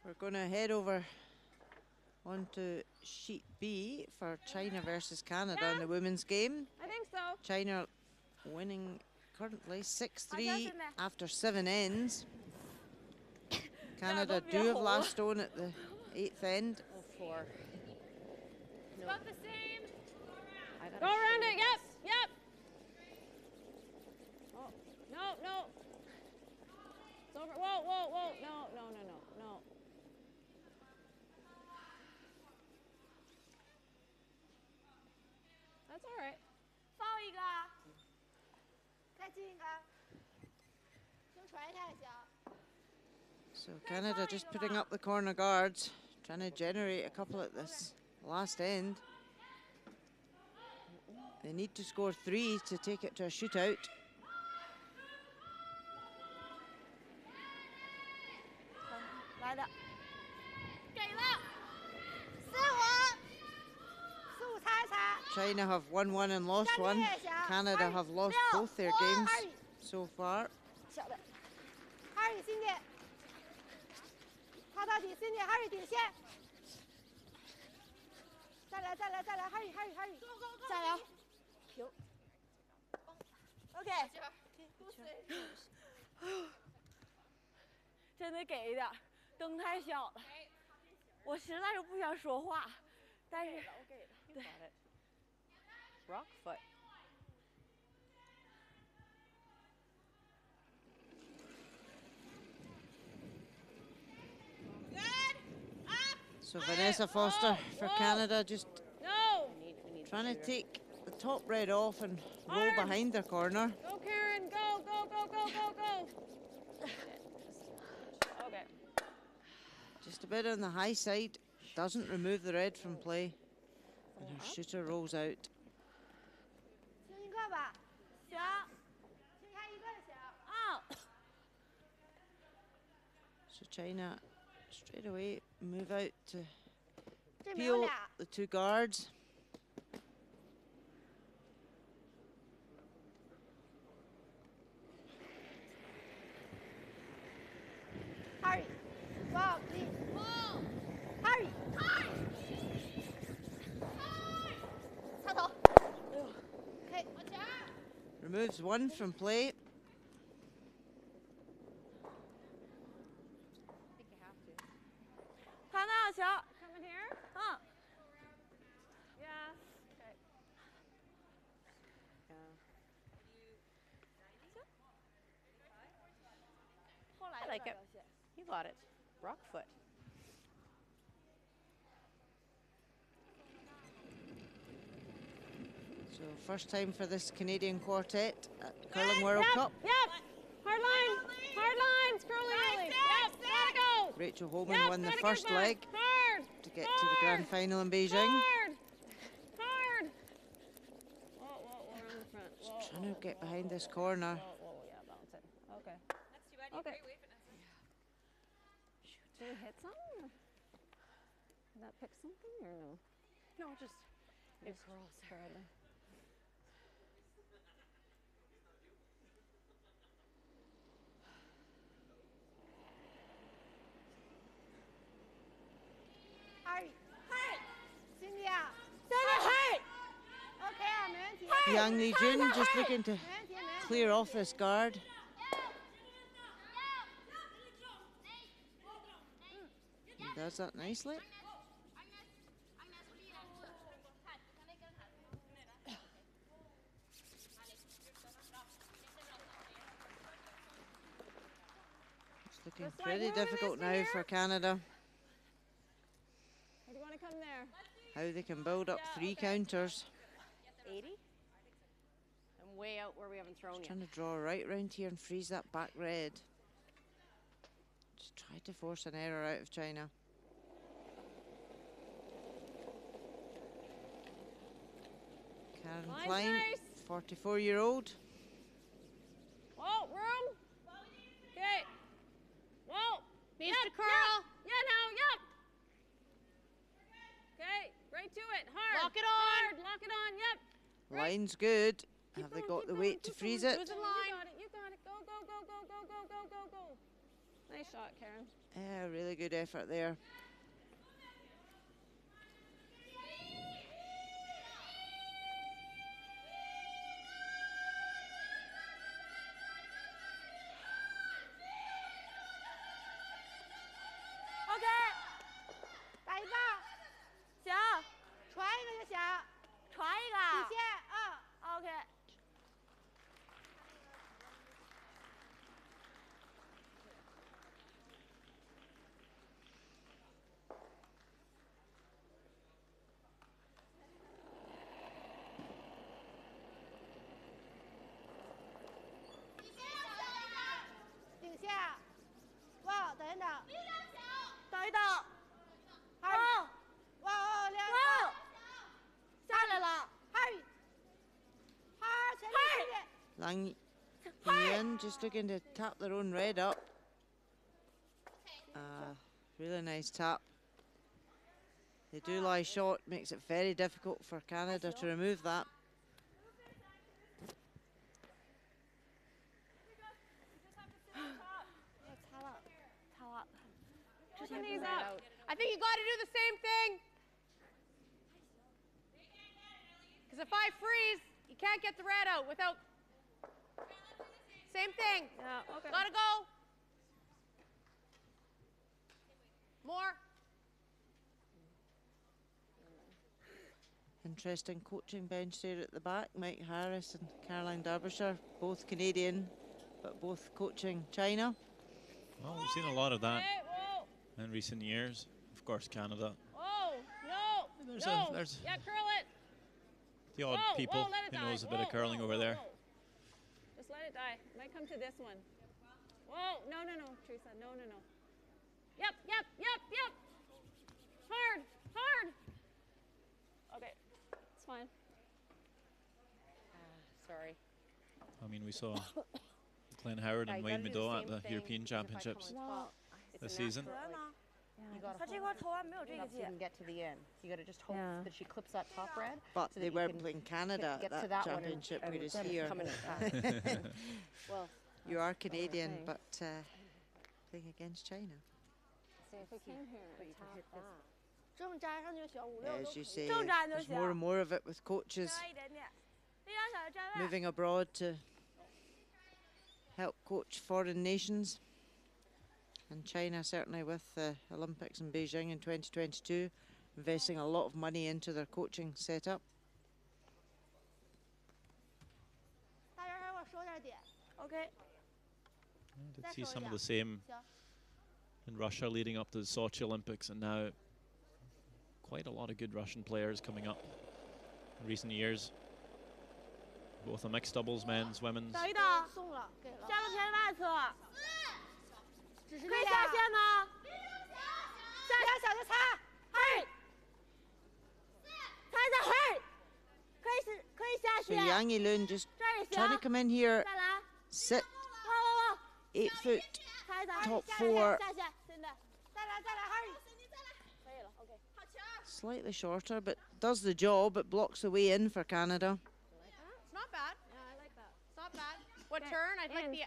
We're going to head over onto Sheet B for China versus Canada in the women's game. I think so. China winning currently 6-3 after 7 ends. Canada do have last stone at the 8th end. It's about the same. Go around it. Yep. Yep. Oh, no, no. It's over. Whoa, whoa, whoa. No, no, no, no, no. That's all right. So Canada just putting up the corner guards, trying to generate a couple at this last end. They need to score 3 to take it to a shootout. China have won one and lost one. Canada have lost both their games so far. OK， 真得给一点，灯太小了，我实在是不想说话，但是对。Rock foot. So Vanessa Foster for Canada just trying to take the top red off and roll behind their corner. Go, Karen. Go, go, go, go, go, go. Okay. Just a bit on the high side. Doesn't remove the red from play. And her shooter rolls out. So China straight away move out to peel the two guards. Hurry! Ball, please. Ball! Hurry! Hurry! Okay. Removes one from play. Coming here? Huh. Yeah. Okay. I like it. You got it. Rock foot. So first time for this Canadian quartet at Curling World Cup. Yep. Hard line. Hard lines. Curling release. Yep. Gotta go. Rachel Holman won the first leg to get to the grand final in Beijing. Hard. Hard. Whoa, we're on the front. Just trying to get behind this corner. Whoa, yeah, bounce it. Okay. That's too bad. You Okay. great way, Vanessa. Did it hit something? Or did that pick something or no? No, just it curls Barely. Hurry! Hurry! Cynthia! Hurry! Okay, 没问题。 Yang Li Jun just looking to clear off this guard. He does that nicely. It's looking pretty difficult now for Canada. Where do you want to come there? How they can build up 3 counters. 80. I'm way out where we haven't thrown yet. Trying to draw right round here and freeze that back red. Just try to force an error out of China. Karen Klein, 44-year-old. Whoa, room. Okay. Whoa. Needs to curl. Yeah, now, yep. Okay, right to it. Hard. Lock it on. Hard. Lock it on. Yep. Line's good. Have they got the weight to freeze it? Lose the line. You got it. Go, go, go, go, go, go, go, go, go. Nice shot, Karen. Yeah, really good effort there. OK，打一个，行，传一个就行，传一个。底线OK。Lang Yuan just looking to tap their own red up. Really nice tap. They do lie short, makes it very difficult for Canada to remove that. Put your knees up. I think you got to do the same thing. Because if I freeze, you can't get the red out without. Same thing. Yeah, okay. Gotta go. More. Interesting coaching bench there at the back. Mike Harris and Caroline Derbyshire, both Canadian, but both coaching China. Well, we've seen a lot of that in recent years. Of course, Canada. Oh, no. There's yeah, curl it. the odd people who knows a bit of curling over there. Just let it die. Might come to this one. Whoa, no, Teresa, no. Yep. Hard. Okay, it's fine. Sorry. I mean, we saw Glenn Howard and Wayne Midot at the European Championships this season. You got to hold it so you can get to the end. You got to just hope that she clips that top red. But so they were playing Canada at that championship, whereas here. Well, you are Canadian, but playing against China. See, if we came here and tap that. As you say, there's more and more of it with coaches moving abroad to help coach foreign nations. And China, certainly with the Olympics in Beijing in 2022, investing a lot of money into their coaching setup. Okay. I did see some of the same in Russia leading up to the Sochi Olympics, and now quite a lot of good Russian players coming up in recent years. Both the mixed doubles, men's, women's. So Yang Yilun just trying to come in here, sit, 8 foot, top 4. Slightly shorter, but does the job. It blocks the way in for Canada. It's not bad. Yeah, I like that. It's not bad. What turn? I like the.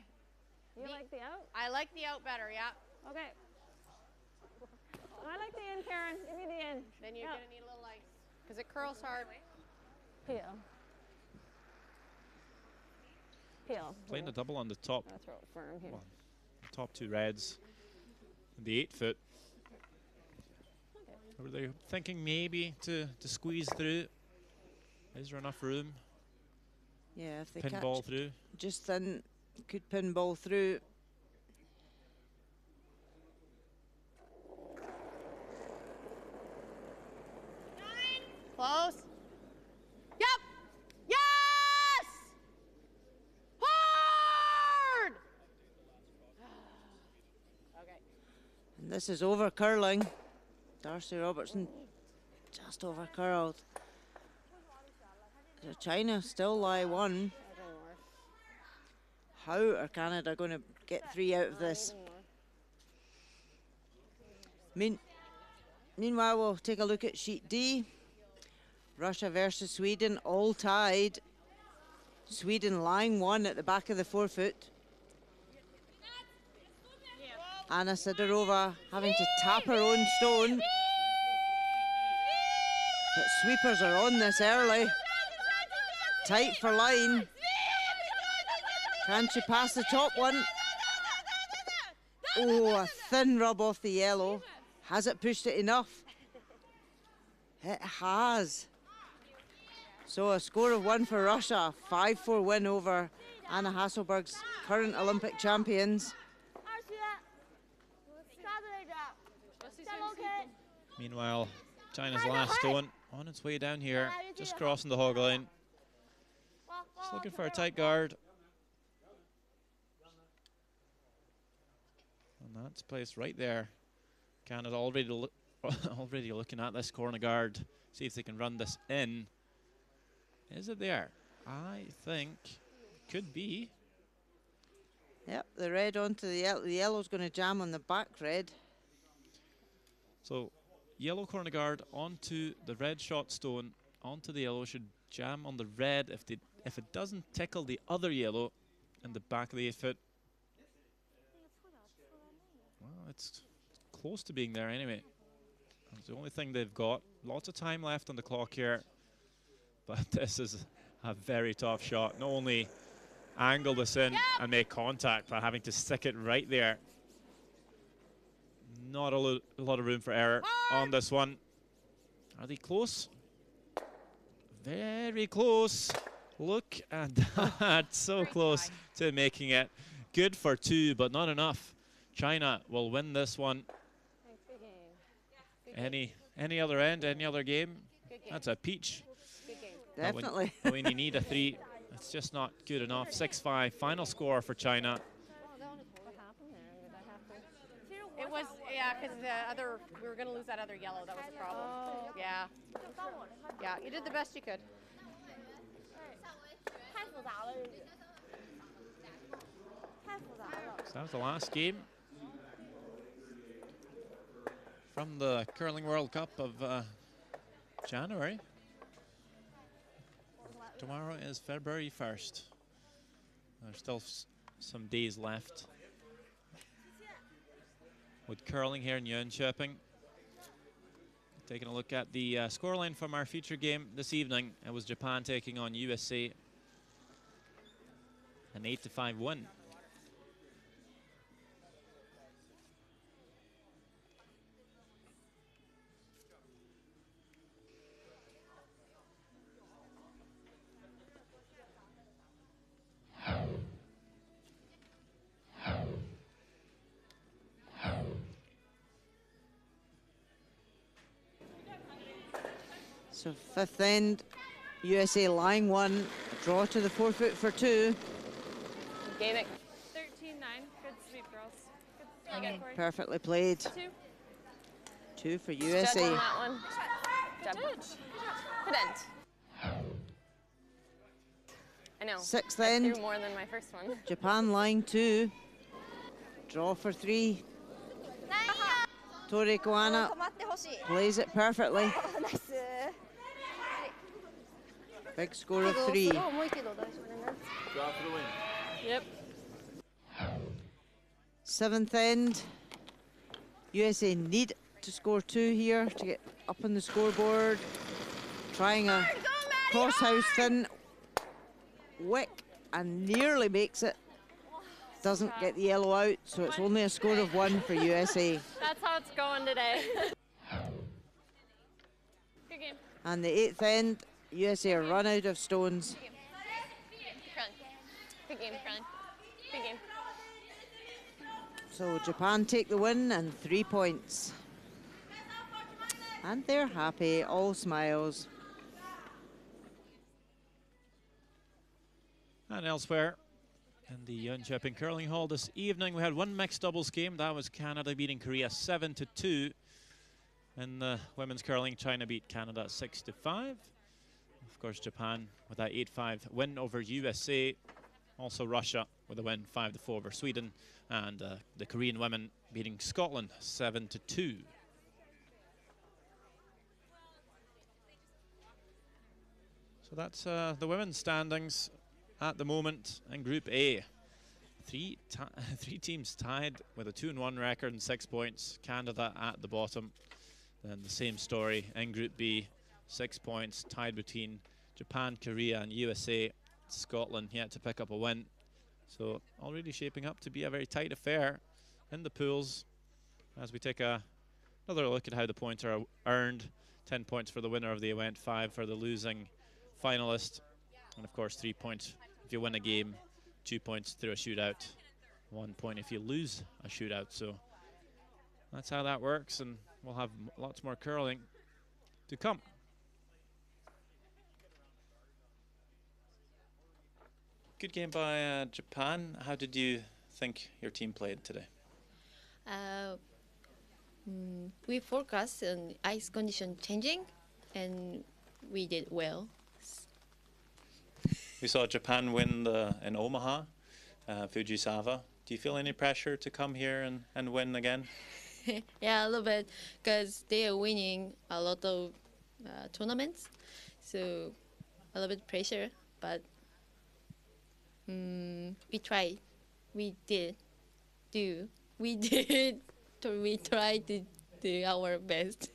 You like the out? I like the out better. Yeah. Okay. I like the in, Karen. Give me the in. Then you're gonna need a little ice because it curls hard. Peel. Playing a double on the top. I'll throw it firm here. Well, top 2 reds. And the 8 foot. Were they thinking maybe to squeeze through? Is there enough room? Yeah, if they pinball catch through. just then, could pinball through. Close. Yep. Yes. Hard. Okay. And this is over curling. Darcy Robertson just over curled. So China still lie 1. How are Canada going to get 3 out of this? Meanwhile, we'll take a look at sheet D. Russia versus Sweden, all tied. Sweden lying 1 at the back of the 4 foot. Anna Sidorova having to tap her own stone. But sweepers are on this early. Tight for line. Can she pass the top one? Oh, a thin rub off the yellow. Has it pushed it enough? It has. So a score of 1 for Russia. 5-4 win over Anna Hasselberg's current Olympic champions. Meanwhile, China's last stone on its way down here, just crossing the hog line. Just looking for a tight guard. And that's placed right there. Canada already looking at this corner guard. See if they can run this in. Is it there? I think Could be. Yep, the red onto the yellow. The yellow's going to jam on the back red. So yellow corner guard onto the red shot stone, onto the yellow, should jam on the red if it doesn't tickle the other yellow in the back of the 8 foot. Well, it's close to being there anyway. It's the only thing they've got. Lots of time left on the clock here. But this is a very tough shot. Not only angle this in and make contact, but having to stick it right there. Not a lot of room for error on this one. Are they close? Very close. Look at that. So close to making it. Good for 2, but not enough. China will win this one. Any other end, any other game? That's a peach. Definitely. When you need a 3, it's just not good enough. 6-5, final score for China. It was, yeah, because we were going to lose that other yellow. That was the problem. Yeah. Yeah, you did the best you could. So that was the last game from the Curling World Cup of January. Tomorrow is February 1st. There's still some days left with curling here in Jonkoping. Taking a look at the scoreline from our feature game this evening. It was Japan taking on USA. An 8-5 win. So 5th end, USA line 1, draw to the 4 foot for 2. Gave it. 13-9. Good sweep, girls. Good. Really good, Corey. Perfectly played. 2. 2 for Judge USA. on that one. Good end. I know. 6th I end. threw more than my first one. Japan line 2, draw for 3. Tori Koana plays it perfectly. Big score of 3. Draw for the win. Yep. 7th end, USA need to score 2 here to get up on the scoreboard. Trying a crosshouse thin wick and nearly makes it. Doesn't get the yellow out, so it's only a score of 1 for USA. That's how it's going today. Good game. And the 8th end, USA are run out of stones. Good game, Fran. Good game. So Japan take the win and 3 points. And they're happy, all smiles. And elsewhere in the Jonkoping Curling Hall this evening, we had one mixed doubles game. That was Canada beating Korea 7-2. In the women's curling, China beat Canada 6-5. Of course, Japan with that 8-5 win over USA. Also Russia with a win 5-4 over Sweden. And the Korean women beating Scotland 7-2. So that's the women's standings at the moment in Group A. Three teams tied with a 2-1 record and 6 points. Canada at the bottom. Then the same story in Group B. 6 points tied between Japan, Korea and USA. Scotland yet to pick up a win. So already shaping up to be a very tight affair in the pools. As we take another look at how the points are earned. 10 points for the winner of the event, 5 for the losing finalist. And of course 3 points if you win a game, 2 points through a shootout, 1 point if you lose a shootout. So that's how that works, and we'll have lots more curling to come. Good game by Japan. How did you think your team played today? We forecast on ice condition changing, and we did well. We saw Japan win in Omaha, Fujisawa. Do you feel any pressure to come here and win again? Yeah, a little bit, because they are winning a lot of tournaments, so a little bit pressure, but we tried. We did. We tried to do our best.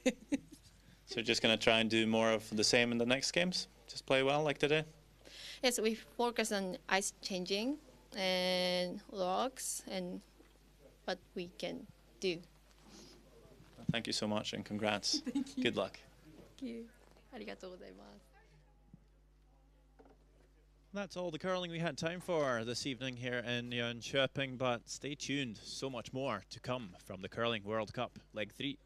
So you're just going to try and do more of the same in the next games? Just play well like today? Yes, we focus on ice changing and logs and what we can do. Thank you so much and congrats. Thank you. Good luck. Thank you. ありがとうございます。 That's all the curling we had time for this evening here in Jonkoping, but stay tuned, so much more to come from the Curling World Cup Leg 3.